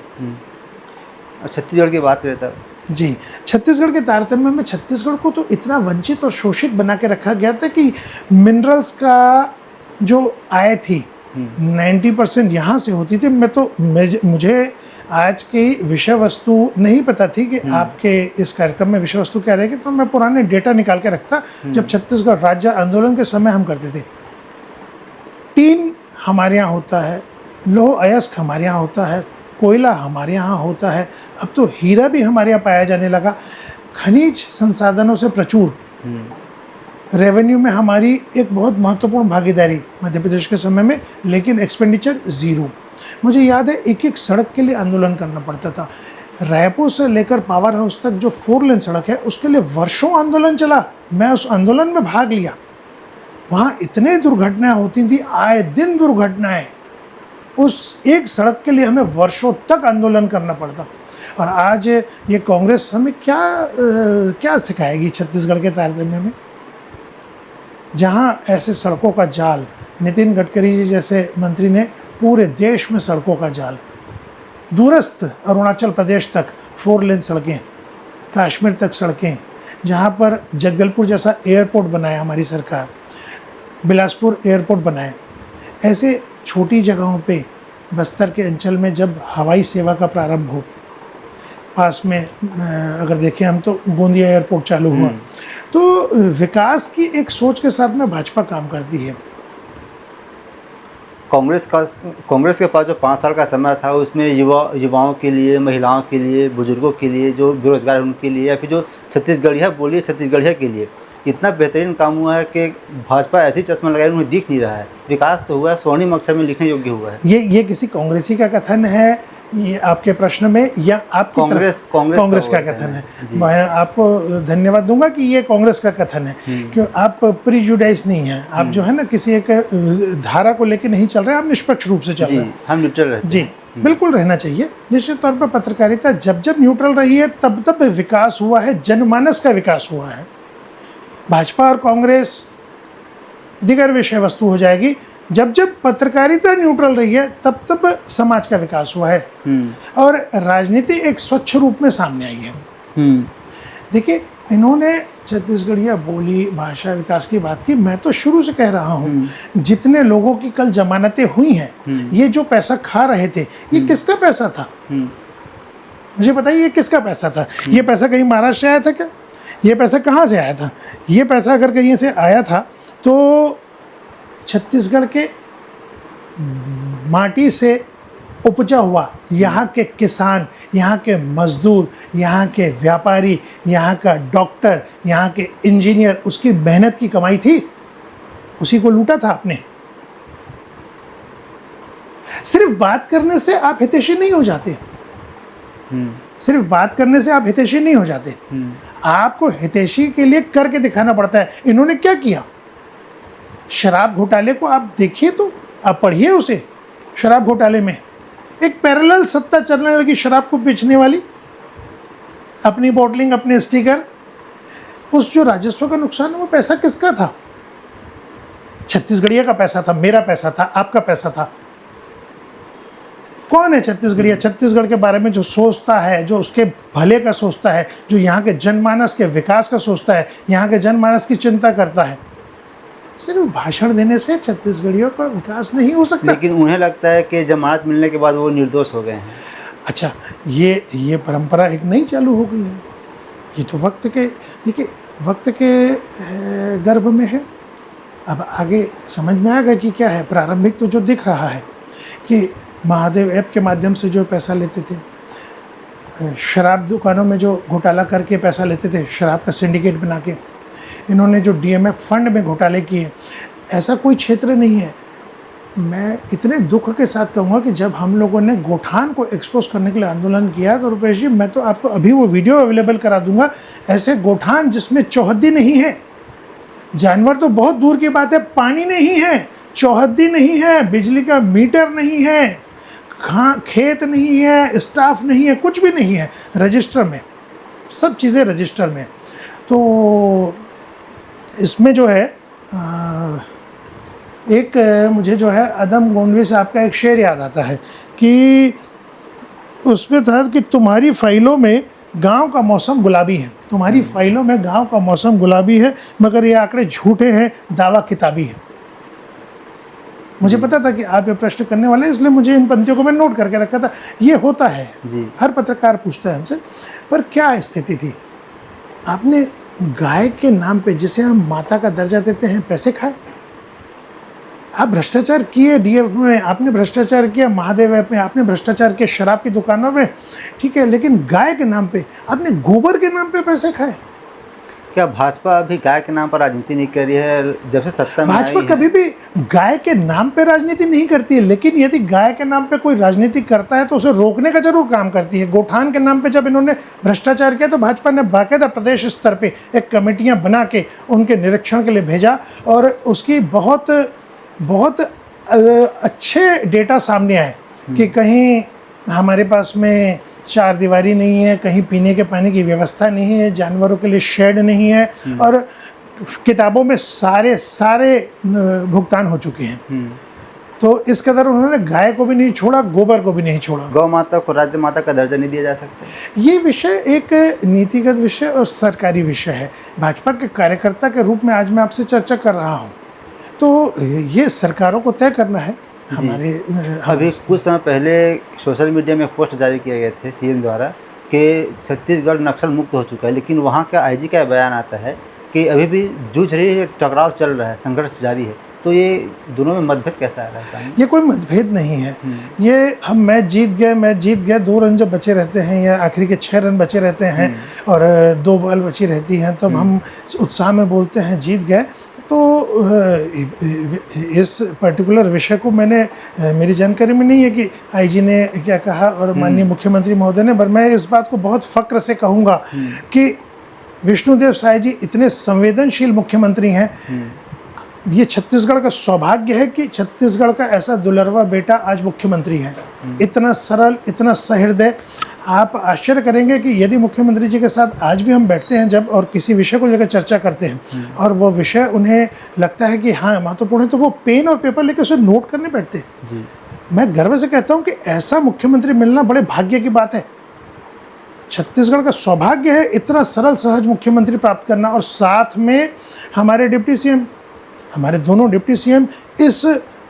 और छत्तीसगढ़ की बात करें तब जी, छत्तीसगढ़ के तारतम्य में छत्तीसगढ़ को तो इतना वंचित और शोषित बना के रखा गया था कि मिनरल्स का जो आय थी 90% यहाँ से होती थी। मुझे आज की विषय वस्तु नहीं पता थी कि आपके इस कार्यक्रम में विषय वस्तु क्या रहेगी, तो मैं पुराने डेटा निकाल के रखता। जब छत्तीसगढ़ राज्य आंदोलन के समय हम करते थे, टीन हमारे यहाँ होता है, लौह अयस्क हमारे यहाँ होता है, कोयला हमारे यहाँ होता है, अब तो हीरा भी हमारे यहाँ पाया जाने लगा। खनिज संसाधनों से प्रचुर, रेवेन्यू में हमारी एक बहुत महत्वपूर्ण भागीदारी मध्य प्रदेश के समय में, लेकिन एक्सपेंडिचर ज़ीरो। मुझे याद है एक एक सड़क के लिए आंदोलन करना पड़ता था। रायपुर से लेकर पावर हाउस तक जो 4 लेन सड़क है, उसके लिए वर्षों आंदोलन चला। मैं उस आंदोलन में भाग लिया। वहाँ इतने दुर्घटनाएं होती थी, आए दिन दुर्घटनाएं। उस एक सड़क के लिए हमें वर्षों तक आंदोलन करना पड़ता। और आज ये कांग्रेस हमें क्या सिखाएगी छत्तीसगढ़ के तारतम्य में, जहाँ ऐसे सड़कों का जाल, नितिन गडकरी जी जैसे मंत्री ने पूरे देश में सड़कों का जाल, दूरस्थ अरुणाचल प्रदेश तक 4 लेन सड़कें, कश्मीर तक सड़कें, जहाँ पर जगदलपुर जैसा एयरपोर्ट बनाया हमारी सरकार, बिलासपुर एयरपोर्ट बनाए। ऐसे छोटी जगहों पे बस्तर के अंचल में जब हवाई सेवा का प्रारंभ हो, पास में अगर देखें हम तो गोंदिया एयरपोर्ट चालू हुआ। तो विकास की एक सोच के साथ में भाजपा काम करती है। कांग्रेस के पास जो 5 साल का समय था, उसमें युवाओं के लिए, महिलाओं के लिए, बुजुर्गों के लिए, जो बेरोजगार हैं उनके लिए, या फिर जो छत्तीसगढ़िया बोलिए छत्तीसगढ़िया के लिए इतना बेहतरीन काम हुआ है कि भाजपा ऐसी चश्मा लगाए उन्हें दिख नहीं रहा है। विकास तो हुआ है, स्वर्णिम अक्षर में लिखने योग्य हुआ है। ये किसी कांग्रेसी का कथन है ये आपके प्रश्न में, या आपकी कांग्रेस का कथन है? मैं आपको धन्यवाद दूंगा कि ये कांग्रेस का कथन है, क्यों आप प्रीजुडाइज नहीं हैं। आप जो है ना किसी एक धारा को लेकर नहीं चल रहे हैं, आप निष्पक्ष रूप से चल रहे हैं। हम न्यूट्रल रहते हैं। जी, बिल्कुल रहना चाहिए। निश्चित तौर पर पत्रकारिता जब जब न्यूट्रल रही है तब तब विकास हुआ है, जनमानस का विकास हुआ है। भाजपा और कांग्रेस दिगर विषय वस्तु हो जाएगी। जब जब पत्रकारिता न्यूट्रल रही है तब तब समाज का विकास हुआ है और राजनीति एक स्वच्छ रूप में सामने आई है। देखिए, इन्होंने छत्तीसगढ़िया बोली भाषा विकास की बात की। मैं तो शुरू से कह रहा हूँ, जितने लोगों की कल जमानतें हुई हैं, ये जो पैसा खा रहे थे, ये किसका पैसा था? मुझे बताइए, ये किसका पैसा था? ये पैसा कहीं महाराष्ट्र से आया था क्या? ये पैसा कहाँ से आया था? ये पैसा अगर कहीं से आया था तो छत्तीसगढ़ के माटी से उपजा हुआ यहाँ के किसान, यहाँ के मजदूर, यहाँ के व्यापारी, यहाँ का डॉक्टर, यहाँ के इंजीनियर, उसकी मेहनत की कमाई थी, उसी को लूटा था आपने। सिर्फ बात करने से आप हितैषी नहीं हो जाते। सिर्फ बात करने से आप हितैषी नहीं हो जाते। आपको हितैषी के लिए करके दिखाना पड़ता है। इन्होंने क्या किया? शराब घोटाले को आप देखिए, तो आप पढ़िए उसे। शराब घोटाले में एक पैरेलल सत्ता चलने लगी शराब को बेचने वाली, अपनी बॉटलिंग, अपने स्टिकर। उस जो राजस्व का नुकसान है वो पैसा किसका था? छत्तीसगढ़िया का पैसा था, मेरा पैसा था, आपका पैसा था। कौन है छत्तीसगढ़िया? छत्तीसगढ़ के बारे में जो सोचता है, जो उसके भले का सोचता है, जो यहाँ के जनमानस के विकास का सोचता है, यहाँ के जनमानस की चिंता करता है। सिर्फ भाषण देने से छत्तीसगढ़ियों का विकास नहीं हो सकता। लेकिन उन्हें लगता है कि जमानत मिलने के बाद वो निर्दोष हो गए हैं। अच्छा, ये परंपरा एक नई चालू हो गई है। ये तो वक्त के, देखिए, वक्त के गर्भ में है। अब आगे समझ में आएगा कि क्या है। प्रारंभिक तो जो दिख रहा है कि महादेव ऐप के माध्यम से जो पैसा लेते थे, शराब दुकानों में जो घोटाला करके पैसा लेते थे, शराब का सिंडिकेट बना के, इन्होंने जो डीएमएफ फंड में घोटाले किए, ऐसा कोई क्षेत्र नहीं है। मैं इतने दुख के साथ कहूँगा कि जब हम लोगों ने गोठान को एक्सपोज करने के लिए आंदोलन किया, तो रुपेश जी, मैं तो आपको अभी वो वीडियो अवेलेबल करा दूंगा। ऐसे गोठान जिसमें चौहद्दी नहीं है, जानवर तो बहुत दूर की बात है, पानी नहीं है, चौहद्दी नहीं है, बिजली का मीटर नहीं है, खेत नहीं है, स्टाफ नहीं है, कुछ भी नहीं है। रजिस्टर में सब चीज़ें, रजिस्टर में। तो इसमें जो है एक मुझे जो है अदम गोंडवी साहब का एक शेर याद आता है कि उसमें था कि तुम्हारी फाइलों में गांव का मौसम गुलाबी है, तुम्हारी फाइलों में गांव का मौसम गुलाबी है, मगर ये आंकड़े झूठे हैं, दावा किताबी है। मुझे पता था कि आप ये प्रश्न करने वाले हैं, इसलिए मुझे इन पंक्तियों को मैं नोट करके रखा था। ये होता है जी। हर पत्रकार पूछता है हमसे, पर क्या स्थिति थी? आपने गाय के नाम पे, जिसे हम माता का दर्जा देते हैं, पैसे खाए? आप भ्रष्टाचार किए डीएफ में, आपने भ्रष्टाचार किया महादेव ऐप में, आपने भ्रष्टाचार किया शराब की दुकानों में, ठीक है, लेकिन गाय के नाम पे, आपने गोबर के नाम पे पैसे खाए। क्या भाजपा अभी गाय के नाम पर राजनीति नहीं कर रही है? जब से सत्ता में भाजपा आई है। कभी भी गाय के नाम पे राजनीति नहीं करती है, लेकिन यदि गाय के नाम पे कोई राजनीति करता है तो उसे रोकने का जरूर काम करती है। गोठान के नाम पे जब इन्होंने भ्रष्टाचार किया तो भाजपा ने बाकायदा प्रदेश स्तर पे एक कमेटियां बना के उनके निरीक्षण के लिए भेजा, और उसकी बहुत बहुत अच्छे डेटा सामने आए कि कहीं हमारे पास में चार दीवारी नहीं है, कहीं पीने के पानी की व्यवस्था नहीं है, जानवरों के लिए शेड नहीं है, और किताबों में सारे भुगतान हो चुके हैं। तो इस कदर उन्होंने गाय को भी नहीं छोड़ा, गोबर को भी नहीं छोड़ा। गौ माता को राज्य माता का दर्जा नहीं दिया जा सकता। ये विषय एक नीतिगत विषय और सरकारी विषय है। भाजपा के कार्यकर्ता के रूप में आज मैं आपसे चर्चा कर रहा हूँ, तो ये सरकारों को तय करना है। हमारे अभी कुछ समय पहले सोशल मीडिया में पोस्ट जारी किए गए थे सीएम द्वारा कि छत्तीसगढ़ नक्सल मुक्त हो चुका है, लेकिन वहाँ का आईजी का बयान आता है कि अभी भी जूझ रही है, टकराव चल रहा है, संघर्ष जारी है। तो ये दोनों में मतभेद कैसा आ रहा है? ये कोई मतभेद नहीं है। ये हम मैच जीत गए 2 रन जब बचे रहते हैं या आखिरी के 6 रन बचे रहते हैं और 2 बॉल बची रहती हैं, तब हम उत्साह में बोलते हैं जीत गए। तो इस पर्टिकुलर विषय को मैंने, मेरी जानकारी में नहीं है कि आईजी ने क्या कहा और माननीय मुख्यमंत्री महोदय ने, पर मैं इस बात को बहुत फक्र से कहूँगा कि विष्णुदेव साय जी इतने संवेदनशील मुख्यमंत्री हैं। ये छत्तीसगढ़ का सौभाग्य है कि छत्तीसगढ़ का ऐसा दुलरवा बेटा आज मुख्यमंत्री है। इतना सरल, इतना सहृदय। आप आश्चर्य करेंगे कि यदि मुख्यमंत्री जी के साथ आज भी हम बैठते हैं जब, और किसी विषय को लेकर चर्चा करते हैं और वो विषय उन्हें लगता है कि हाँ महत्वपूर्ण है, तो वो पेन और पेपर लेकर उसे नोट करने बैठते हैं। जी। मैं गर्व से कहता हूँ कि ऐसा मुख्यमंत्री मिलना बड़े भाग्य की बात है। छत्तीसगढ़ का सौभाग्य है इतना सरल सहज मुख्यमंत्री प्राप्त करना, और साथ में हमारे डिप्टी सीएम, हमारे दोनों डिप्टी सीएम इस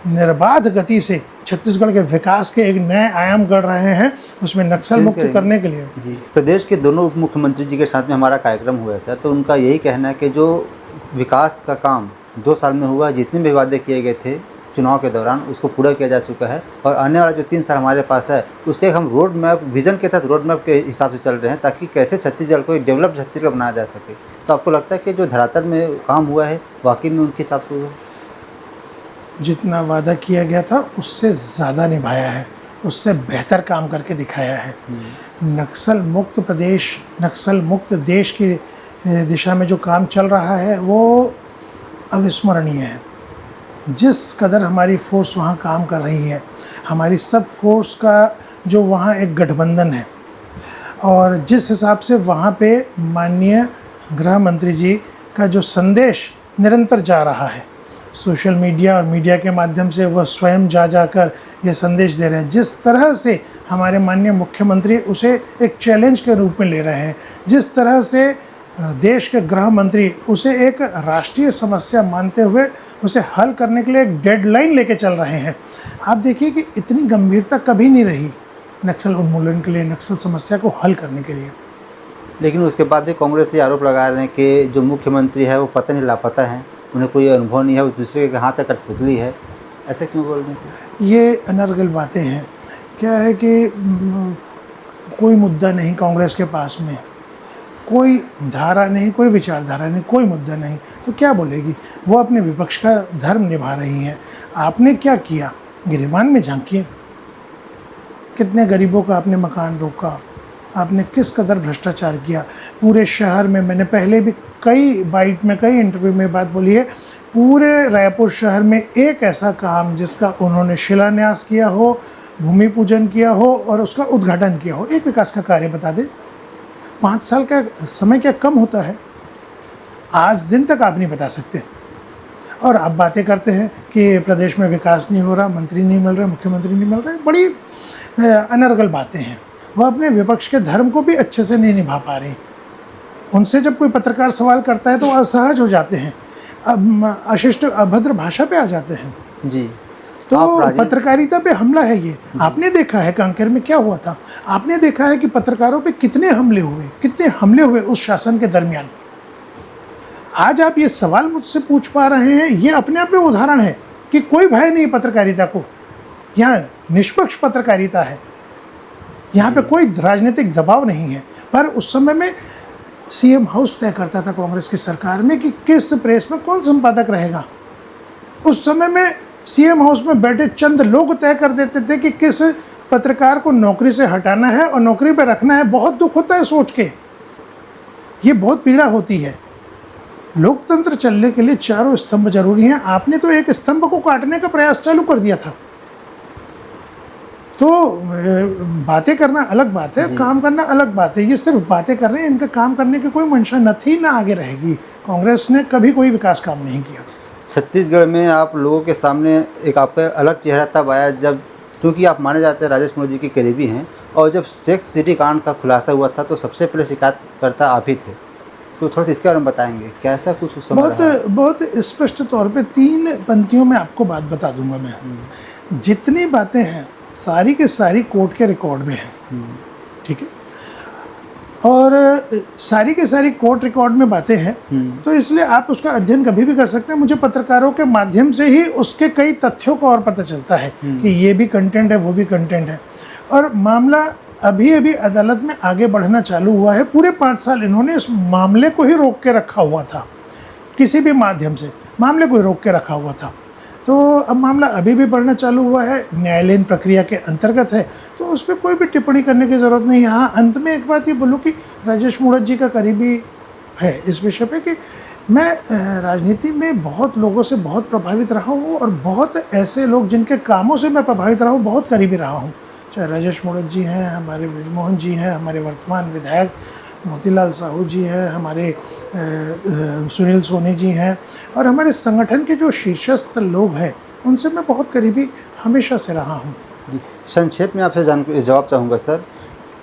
निर्बाध गति से छत्तीसगढ़ के विकास के एक नए आयाम गढ़ रहे हैं, उसमें नक्सल मुक्त करने के लिए। जी। प्रदेश के दोनों उप मुख्यमंत्री जी के साथ में हमारा कार्यक्रम हुआ है सर, तो उनका यही कहना है कि जो विकास का काम 2 साल में हुआ, जितने भी वादे किए गए थे चुनाव के दौरान, उसको पूरा किया जा चुका है, और आने वाला जो 3 साल हमारे पास है उसके हम रोड मैप, विजन के तहत रोड मैप के हिसाब से चल रहे हैं, ताकि कैसे छत्तीसगढ़ को एक डेवलप छत्तीसगढ़ बनाया जा सके। तो आपको लगता है कि जो धरातल में काम हुआ है वाकई में उनके हिसाब से हुआ? जितना वादा किया गया था उससे ज़्यादा निभाया है, उससे बेहतर काम करके दिखाया है। नक्सल मुक्त प्रदेश, नक्सल मुक्त देश की दिशा में जो काम चल रहा है वो अविस्मरणीय है। जिस कदर हमारी फोर्स वहाँ काम कर रही है, हमारी सब फोर्स का जो वहाँ एक गठबंधन है, और जिस हिसाब से वहाँ पे माननीय गृह मंत्री जी का जो संदेश निरंतर जा रहा है, सोशल मीडिया और मीडिया के माध्यम से वह स्वयं जाकर ये संदेश दे रहे हैं, जिस तरह से हमारे माननीय मुख्यमंत्री उसे एक चैलेंज के रूप में ले रहे हैं, जिस तरह से देश के गृह मंत्री उसे एक राष्ट्रीय समस्या मानते हुए उसे हल करने के लिए एक डेडलाइन लेके चल रहे हैं। आप देखिए कि इतनी गंभीरता कभी नहीं रही नक्सल उन्मूलन के लिए, नक्सल समस्या को हल करने के लिए। लेकिन उसके बाद भी कांग्रेस ये आरोप लगा रहे हैं कि जो मुख्यमंत्री है वो पता नहीं लापता है, उन्हें कोई अनुभव नहीं है, वो दूसरे के हाथ तक कठपुतली है। ऐसा क्यों बोल रहे हैं? ये अनर्गल बातें हैं। क्या है कि कोई मुद्दा नहीं कांग्रेस के पास में, कोई धारा नहीं, कोई विचारधारा नहीं, कोई मुद्दा नहीं, तो क्या बोलेगी? वो अपने विपक्ष का धर्म निभा रही हैं। आपने क्या किया? गिरेबान में झांकिए, कितने गरीबों का आपने मकान रोका, आपने किस कदर भ्रष्टाचार किया पूरे शहर में। मैंने पहले भी कई बाइट में, कई इंटरव्यू में बात बोली है, पूरे रायपुर शहर में एक ऐसा काम जिसका उन्होंने शिलान्यास किया हो, भूमि पूजन किया हो और उसका उद्घाटन किया हो, एक विकास का कार्य बता दें। 5 साल का समय क्या कम होता है? आज दिन तक आप नहीं बता सकते, और आप बातें करते हैं कि प्रदेश में विकास नहीं हो रहा, मंत्री नहीं मिल रहे, मुख्यमंत्री नहीं मिल रहे। बड़ी अनर्गल बातें हैं। वह अपने विपक्ष के धर्म को भी अच्छे से नहीं निभा पा रही। उनसे जब कोई पत्रकार सवाल करता है तो असहज हो जाते हैं, अशिष्ट अभद्र भाषा पे आ जाते हैं जी। तो पत्रकारिता पे हमला है ये। आपने देखा है कांकेर में क्या हुआ था, आपने देखा है कि पत्रकारों पे कितने हमले हुए उस शासन के दरमियान। आज आप ये सवाल मुझसे पूछ पा रहे हैं, ये अपने आप में उदाहरण है कि कोई भय नहीं पत्रकारिता को। यहाँ निष्पक्ष पत्रकारिता है, यहाँ पे कोई राजनीतिक दबाव नहीं है। पर उस समय में सीएम हाउस तय करता था कांग्रेस की सरकार में कि किस प्रेस में कौन संपादक रहेगा। उस समय में सीएम हाउस में बैठे चंद लोग तय कर देते थे कि किस पत्रकार को नौकरी से हटाना है और नौकरी पर रखना है। बहुत दुख होता है सोच के, ये बहुत पीड़ा होती है। लोकतंत्र चलने के लिए चारों स्तंभ जरूरी हैं। आपने तो एक स्तंभ को काटने का प्रयास चालू कर दिया था। तो बातें करना अलग बात है, काम करना अलग बात है। ये सिर्फ बातें कर रहे हैं, इनका काम करने की कोई मंशा न थी, ना आगे रहेगी। कांग्रेस ने कभी कोई विकास काम नहीं किया। छत्तीसगढ़ में आप लोगों के सामने एक आपका अलग चेहरा तब आया जब, क्योंकि आप माने जाते हैं राजेश मनोज जी के करीबी हैं, और जब सेक्स सिटी कांड का खुलासा हुआ था तो सबसे पहले शिकायतकर्ता आप ही थे। तो थोड़ा सा इसके बारे में बताएंगे, कैसा कुछ उस समय? बहुत स्पष्ट तौर पे 3 पंक्तियों में आपको बात बता दूंगा मैं। जितनी बातें हैं सारी के सारी कोर्ट के रिकॉर्ड में है, ठीक है, और सारी के सारी कोर्ट रिकॉर्ड में बातें हैं, तो इसलिए आप उसका अध्ययन कभी भी कर सकते हैं। मुझे पत्रकारों के माध्यम से ही उसके कई तथ्यों को और पता चलता है कि ये भी कंटेंट है, वो भी कंटेंट है। और मामला अभी अभी अदालत में आगे बढ़ना चालू हुआ है। पूरे 5 साल इन्होंने इस मामले को ही रोक के रखा हुआ था, किसी भी माध्यम से मामले को ही रोक के रखा हुआ था। तो अब मामला अभी भी बढ़ना चालू हुआ है, न्यायालयीन प्रक्रिया के अंतर्गत है, तो उस पर कोई भी टिप्पणी करने की ज़रूरत नहीं है। हाँ, अंत में एक बात ये बोलूँ कि राजेश मूणत जी का करीबी है इस विषय पे कि मैं राजनीति में बहुत लोगों से बहुत प्रभावित रहा हूँ, और बहुत ऐसे लोग जिनके कामों से मैं प्रभावित रहा हूँ, बहुत करीबी रहा हूँ। चाहे राजेश मूणत जी हैं, हमारे बृजमोहन जी हैं, हमारे वर्तमान विधायक मोतीलाल साहू जी हैं, हमारे सुनील सोनी जी हैं, और हमारे संगठन के जो शीर्षस्थ लोग हैं उनसे मैं बहुत करीबी हमेशा से रहा हूँ। संक्षेप में आपसे जवाब चाहूँगा सर।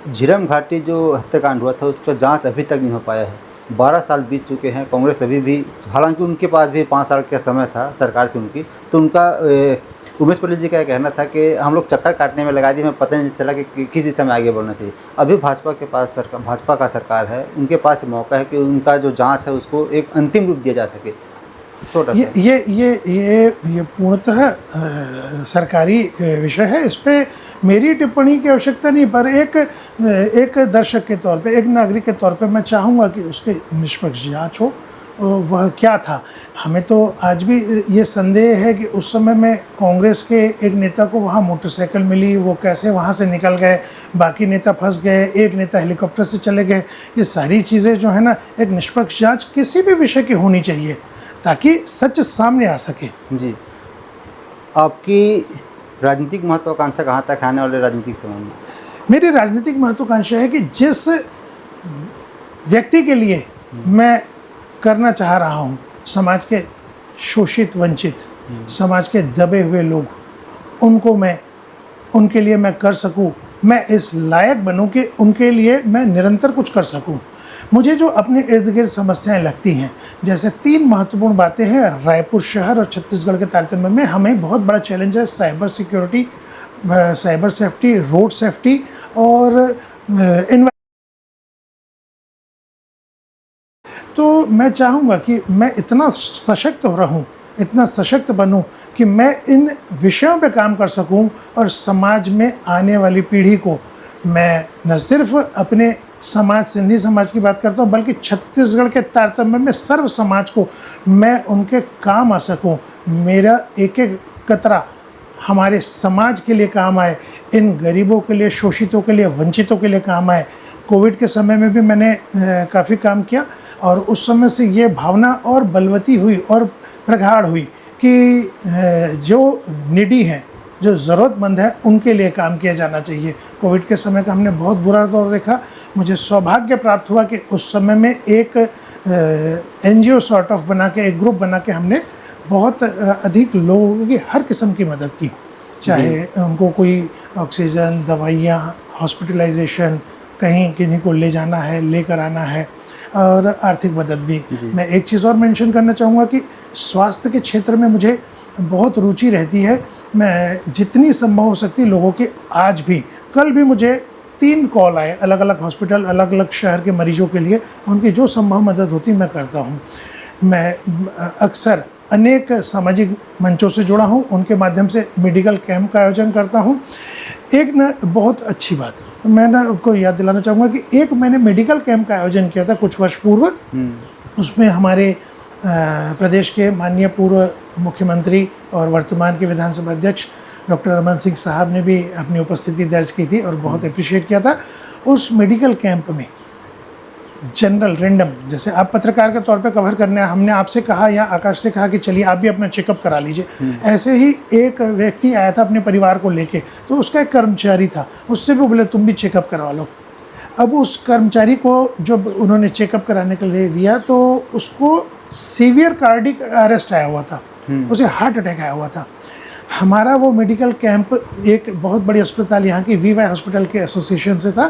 झीरम घाटी जो हत्याकांड हुआ था उसका जांच अभी तक नहीं हो पाया है। 12 साल बीत चुके हैं, कांग्रेस अभी भी, हालांकि उनके पास भी 5 साल का समय था, सरकार थी उनकी, तो उनका उमेश पटेल जी का कहना था कि हम लोग चक्कर काटने में लगा दिए, हमें पता नहीं चला कि किस दिशा में आगे बढ़ना चाहिए। अभी भाजपा के पास भाजपा का सरकार है, उनके पास मौका है कि उनका जो जांच है उसको एक अंतिम रूप दिया जा सके। छोटा ये पूर्णतः सरकारी विषय है, इस पे मेरी टिप्पणी की आवश्यकता नहीं, पर एक दर्शक के तौर पे, एक नागरिक के तौर पे मैं चाहूँगा कि उसके निष्पक्ष जांच हो। वह क्या था, हमें तो आज भी ये संदेह है कि उस समय में कांग्रेस के एक नेता को वहाँ मोटरसाइकिल मिली, वो कैसे वहाँ से निकल गए, बाकी नेता फंस गए, एक नेता हेलीकॉप्टर से चले गए। ये सारी चीज़ें जो है ना, एक निष्पक्ष जांच किसी भी विषय की होनी चाहिए ताकि सच सामने आ सके। जी, आपकी राजनीतिक महत्वाकांक्षा कहाँ तक है आने वाले राजनीतिक समय में? मेरी राजनीतिक महत्वाकांक्षा है कि जिस व्यक्ति के लिए मैं करना चाह रहा हूँ, समाज के शोषित वंचित, समाज के दबे हुए लोग, उनके लिए मैं कर सकूँ, मैं इस लायक बनूँ कि उनके लिए मैं निरंतर कुछ कर सकूँ। मुझे जो अपने इर्द गिर्द समस्याएं लगती हैं, जैसे 3 महत्वपूर्ण बातें हैं। रायपुर शहर और छत्तीसगढ़ के तारतम्य में हमें बहुत बड़ा चैलेंज है cyber security, cyber safety, road safety और तो मैं चाहूँगा कि मैं इतना सशक्त रहूँ, इतना सशक्त बनूँ कि मैं इन विषयों पे काम कर सकूँ और समाज में आने वाली पीढ़ी को मैं न सिर्फ अपने समाज, सिंधी समाज की बात करता हूँ, बल्कि छत्तीसगढ़ के तारतम्य में सर्व समाज को मैं उनके काम आ सकूँ। मेरा एक एक कतरा हमारे समाज के लिए काम आए, इन गरीबों के लिए, शोषितों के लिए, वंचितों के लिए काम आए। कोविड के समय में भी मैंने काफ़ी काम किया और उस समय से ये भावना और बलवती हुई और प्रगाढ़ हुई कि जो निडी हैं, जो ज़रूरतमंद है, उनके लिए काम किया जाना चाहिए। कोविड के समय का हमने बहुत बुरा दौर देखा। मुझे सौभाग्य प्राप्त हुआ कि उस समय में एक NGO सॉर्ट ऑफ बना के, एक ग्रुप बना के हमने बहुत अधिक लोगों की हर किस्म की मदद की, चाहे उनको कोई ऑक्सीजन, दवाइयाँ, हॉस्पिटलाइजेशन, कहीं किन्हीं को ले जाना है, लेकर आना है, और आर्थिक मदद भी। मैं एक चीज़ और मेंशन करना चाहूँगा कि स्वास्थ्य के क्षेत्र में मुझे बहुत रुचि रहती है। मैं जितनी संभव हो सकती लोगों के, आज भी, कल भी मुझे 3 कॉल आए अलग अलग हॉस्पिटल, अलग अलग शहर के मरीजों के लिए। उनकी जो संभव मदद होती मैं करता हूँ। मैं अक्सर अनेक सामाजिक मंचों से जुड़ा हूँ, उनके माध्यम से मेडिकल कैंप का आयोजन करता हूँ। एक न बहुत अच्छी बात मैं ना आपको याद दिलाना चाहूँगा कि एक मैंने मेडिकल कैंप का आयोजन किया था कुछ वर्ष पूर्व। उसमें हमारे प्रदेश के माननीय पूर्व मुख्यमंत्री और वर्तमान के विधानसभा अध्यक्ष डॉक्टर रमन सिंह साहब ने भी अपनी उपस्थिति दर्ज की थी और बहुत अप्रिशिएट किया था। उस मेडिकल कैंप में जनरल रैंडम, जैसे आप पत्रकार के तौर पे कवर करने, हमने आपसे कहा या आकाश से कहा कि चलिए आप भी अपना चेकअप करा लीजिए, ऐसे ही एक व्यक्ति आया था अपने परिवार को लेके, तो उसका एक कर्मचारी था, उससे भी बोले तुम भी चेकअप करवा लो। अब उस कर्मचारी को जब उन्होंने चेकअप कराने के लिए दिया तो उसको सीवियर कार्डिक अरेस्ट आया हुआ था, उसे हार्ट अटैक आया हुआ था। हमारा वो मेडिकल कैंप एक बहुत बड़ी अस्पताल यहाँ की VY हॉस्पिटल के एसोसिएशन से था।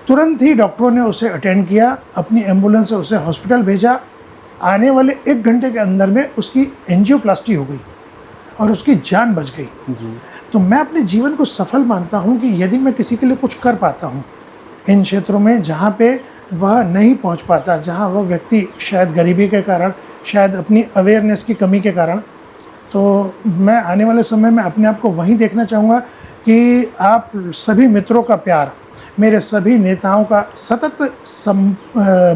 तुरंत ही डॉक्टरों ने उसे अटेंड किया, अपनी एम्बुलेंस से उसे हॉस्पिटल भेजा। आने वाले 1 घंटे के अंदर में उसकी एंजियोप्लास्टी हो गई और उसकी जान बच गई। तो मैं अपने जीवन को सफल मानता हूँ कि यदि मैं किसी के लिए कुछ कर पाता हूँ इन क्षेत्रों में जहाँ पे वह नहीं पहुँच पाता, जहाँ वह व्यक्ति शायद गरीबी के कारण, शायद अपनी अवेयरनेस की कमी के कारण, तो मैं आने वाले समय में अपने आप को वहीं देखना चाहूँगा कि आप सभी मित्रों का प्यार, मेरे सभी नेताओं का सतत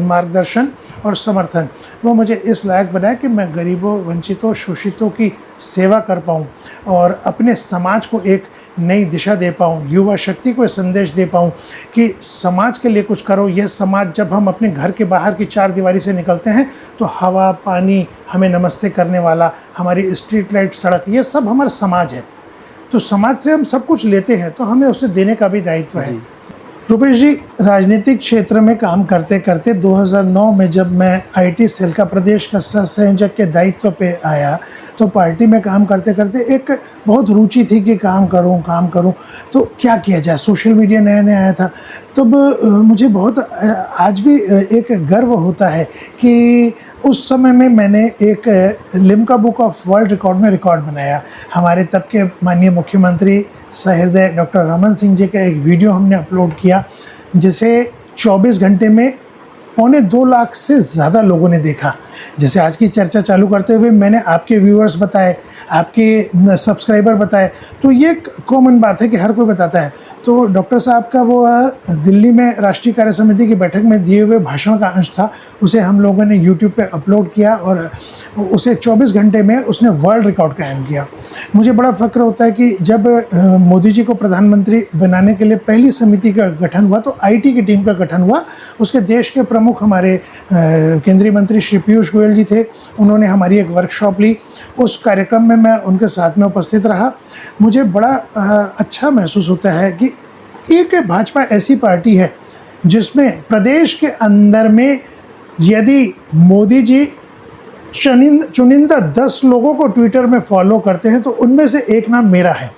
मार्गदर्शन और समर्थन, वो मुझे इस लायक बनाए कि मैं गरीबों, वंचितों, शोषितों की सेवा कर पाऊँ और अपने समाज को एक नई दिशा दे पाऊँ, युवा शक्ति को संदेश दे पाऊँ कि समाज के लिए कुछ करो। यह समाज, जब हम अपने घर के बाहर की 4 दीवारी से निकलते हैं तो हवा, पानी, हमें नमस्ते करने वाला, हमारी स्ट्रीट लाइट, सड़क, ये सब हमारा समाज है। तो समाज से हम सब कुछ लेते हैं तो हमें उसे देने का भी दायित्व है। रुपेश जी, राजनीतिक क्षेत्र में काम करते करते 2009 में जब मैं IT सेल का प्रदेश का सह संयोजक के दायित्व पे आया तो पार्टी में काम करते करते एक बहुत रुचि थी कि काम करूं तो क्या किया जाए। सोशल मीडिया नया नया आया था, तब मुझे बहुत आज भी एक गर्व होता है कि उस समय में मैंने एक Limca book of world record में रिकॉर्ड बनाया। हमारे तब के माननीय मुख्यमंत्री सहृदय डॉक्टर रमन सिंह जी का एक वीडियो हमने अपलोड किया जिसे 24 घंटे में 2.25 लाख से ज़्यादा लोगों ने देखा। जैसे आज की चर्चा चालू करते हुए मैंने आपके व्यूअर्स बताए, आपके सब्सक्राइबर बताए, तो ये कॉमन बात है कि हर कोई बताता है। तो डॉक्टर साहब का वो दिल्ली में राष्ट्रीय कार्य समिति की बैठक में दिए हुए भाषण का अंश था, उसे हम लोगों ने YouTube पे अपलोड किया और उसे 24 घंटे में उसने वर्ल्ड रिकॉर्ड कायम किया। मुझे बड़ा फ़ख्र होता है कि जब मोदी जी को प्रधानमंत्री बनाने के लिए पहली समिति का गठन हुआ तो IT की टीम का गठन हुआ। उसके देश के प्रमुख प्रमुख हमारे केंद्रीय मंत्री श्री पीयूष गोयल जी थे। उन्होंने हमारी एक वर्कशॉप ली। उस कार्यक्रम में मैं उनके साथ में उपस्थित रहा। मुझे बड़ा अच्छा महसूस होता है कि एक भाजपा ऐसी पार्टी है जिसमें प्रदेश के अंदर में यदि मोदी जी चुनिंदा 10 लोगों को ट्विटर में फॉलो करते हैं तो उनमें से एक नाम मेरा है।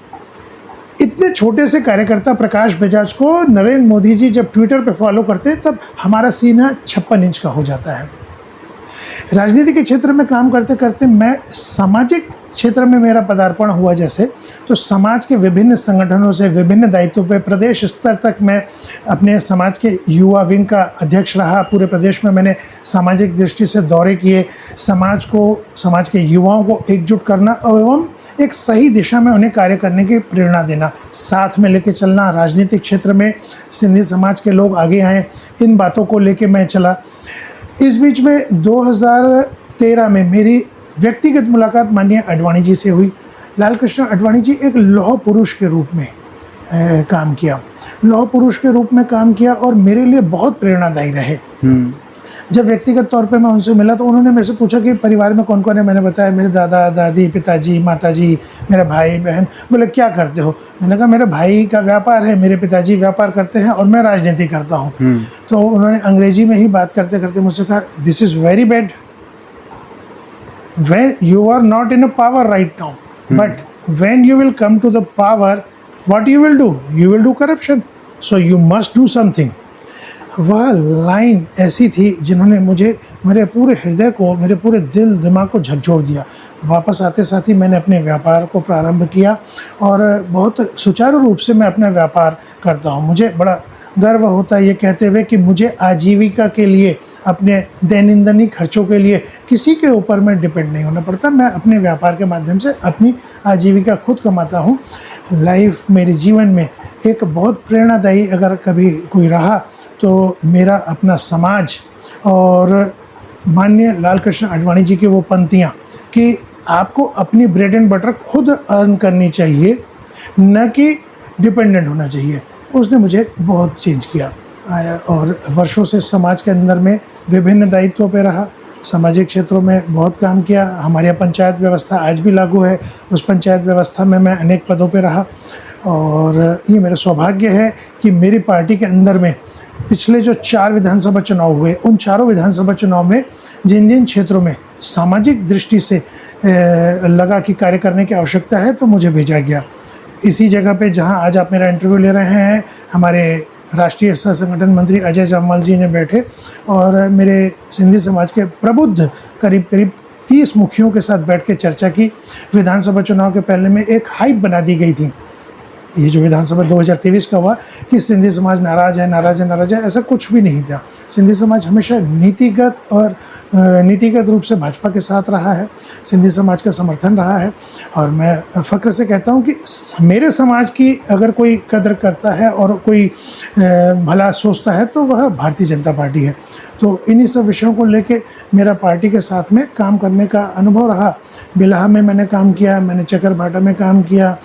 इतने छोटे से कार्यकर्ता प्रकाश बजाज को नरेंद्र मोदी जी जब ट्विटर पे फॉलो करते हैं तब हमारा सीना 56 इंच का हो जाता है। राजनीति के क्षेत्र में काम करते करते मैं सामाजिक क्षेत्र में मेरा पदार्पण हुआ जैसे, तो समाज के विभिन्न संगठनों से विभिन्न दायित्वों पे प्रदेश स्तर तक मैं अपने समाज के युवा विंग का अध्यक्ष रहा। पूरे प्रदेश में मैंने सामाजिक दृष्टि से दौरे किए, समाज के युवाओं को एकजुट करना एवं एक सही दिशा में उन्हें कार्य करने की प्रेरणा देना, साथ में लेके चलना। राजनीतिक क्षेत्र में सिंधी समाज के लोग आगे आएँ, इन बातों को लेके मैं चला। इस बीच में 2013 में मेरी व्यक्तिगत मुलाकात माननीय आडवाणी जी से हुई। लाल कृष्ण आडवाणी जी एक लौह पुरुष के रूप में काम किया, लौह पुरुष के रूप में काम किया और मेरे लिए बहुत प्रेरणादायी रहे। जब व्यक्तिगत तौर पे मैं उनसे मिला तो उन्होंने मेरे से पूछा कि परिवार में कौन कौन है। मैंने बताया मेरे दादा दादी, पिताजी, माताजी, मेरा भाई बहन। बोले क्या करते हो? मैंने कहा मेरे भाई का व्यापार है, मेरे पिताजी व्यापार करते हैं और मैं राजनीति करता हूँ। तो उन्होंने अंग्रेजी में ही बात करते करते मुझसे कहा, this is very bad, when you are not in a power right now, but when you will come to the power, what you will do? You will do corruption, so you must do something. वह line ऐसी थी जिन्होंने मुझे, मेरे पूरे हृदय को, मेरे पूरे दिल दिमाग को झकझोर दिया। वापस आते साथ ही मैंने अपने व्यापार को प्रारंभ किया और बहुत सुचारू रूप से मैं अपना व्यापार करता हूँ। मुझे बड़ा गर्व होता है ये कहते हुए कि मुझे आजीविका के लिए, अपने दैनंदिन खर्चों के लिए किसी के ऊपर में डिपेंड नहीं होना पड़ता। मैं अपने व्यापार के माध्यम से अपनी आजीविका खुद कमाता हूँ। लाइफ मेरे जीवन में एक बहुत प्रेरणादायी अगर कभी कोई रहा तो मेरा अपना समाज और माननीय लाल कृष्ण आडवाणी जी की वो पंक्तियाँ कि आपको अपनी ब्रेड एंड बटर खुद अर्न करनी चाहिए, न कि डिपेंडेंट होना चाहिए, उसने मुझे बहुत चेंज किया। और वर्षों से समाज के अंदर में विभिन्न दायित्वों पे रहा, सामाजिक क्षेत्रों में बहुत काम किया। हमारे यहाँ पंचायत व्यवस्था आज भी लागू है, उस पंचायत व्यवस्था में मैं अनेक पदों पे रहा। और ये मेरा सौभाग्य है कि मेरी पार्टी के अंदर में पिछले जो 4 विधानसभा चुनाव हुए, उन चारों विधानसभा चुनाव में जिन जिन क्षेत्रों में सामाजिक दृष्टि से लगा कि कार्य करने की आवश्यकता है तो मुझे भेजा गया। इसी जगह पे जहां आज आप मेरा इंटरव्यू ले रहे हैं, हमारे राष्ट्रीय सह संगठन मंत्री अजय जामवाल जी ने बैठे और मेरे सिंधी समाज के प्रबुद्ध करीब 30 मुखियों के साथ बैठ के चर्चा की। विधानसभा चुनाव के पहले में एक हाइप बना दी गई थी, ये जो विधानसभा 2023 का हुआ कि सिंधी समाज नाराज़ है, ऐसा कुछ भी नहीं था। सिंधी समाज हमेशा नीतिगत रूप से भाजपा के साथ रहा है, सिंधी समाज का समर्थन रहा है। और मैं फ़ख्र से कहता हूँ कि मेरे समाज की अगर कोई कदर करता है और कोई भला सोचता है तो वह भारतीय जनता पार्टी है। तो इन्हीं सब विषयों को लेके मेरा पार्टी के साथ में काम करने का अनुभव रहा। बिलाहा में मैंने काम किया, मैंने चकरभाटा में काम किया,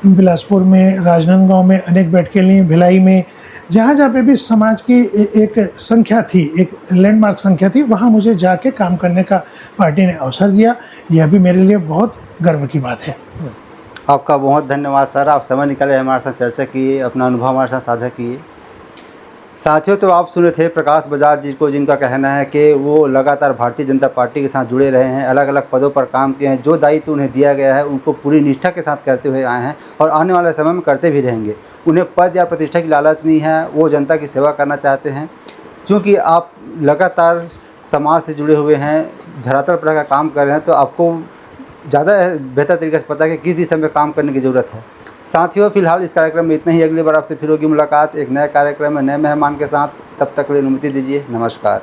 बिलासपुर में, राजनांदगांव में अनेक बैठकें ली, भिलाई में, जहाँ पे भी समाज की एक संख्या थी, एक लैंडमार्क संख्या थी, वहाँ मुझे जाके काम करने का पार्टी ने अवसर दिया। यह भी मेरे लिए बहुत गर्व की बात है। आपका बहुत धन्यवाद सर, आप समय निकाले हमारे साथ चर्चा किए, अपना अनुभव हमारे साथ साझा किए। साथियों, तो आप सुने थे प्रकाश बजाज जी को, जिनका कहना है कि वो लगातार भारतीय जनता पार्टी के साथ जुड़े रहे हैं, अलग अलग पदों पर काम किए हैं, जो दायित्व उन्हें दिया गया है उनको पूरी निष्ठा के साथ करते हुए आए हैं और आने वाले समय में करते भी रहेंगे। उन्हें पद या प्रतिष्ठा की लालच नहीं है, वो जनता की सेवा करना चाहते हैं। क्योंकि आप लगातार समाज से जुड़े हुए हैं, धरातल पर का काम कर रहे हैं, तो आपको ज़्यादा बेहतर तरीके से पता है कि किस दिशा में काम करने की ज़रूरत है। साथियों, फिलहाल इस कार्यक्रम में इतना ही। अगली बार आपसे फिर होगी मुलाकात एक नए कार्यक्रम में नए मेहमान के साथ। तब तक के लिए अनुमति दीजिए। नमस्कार।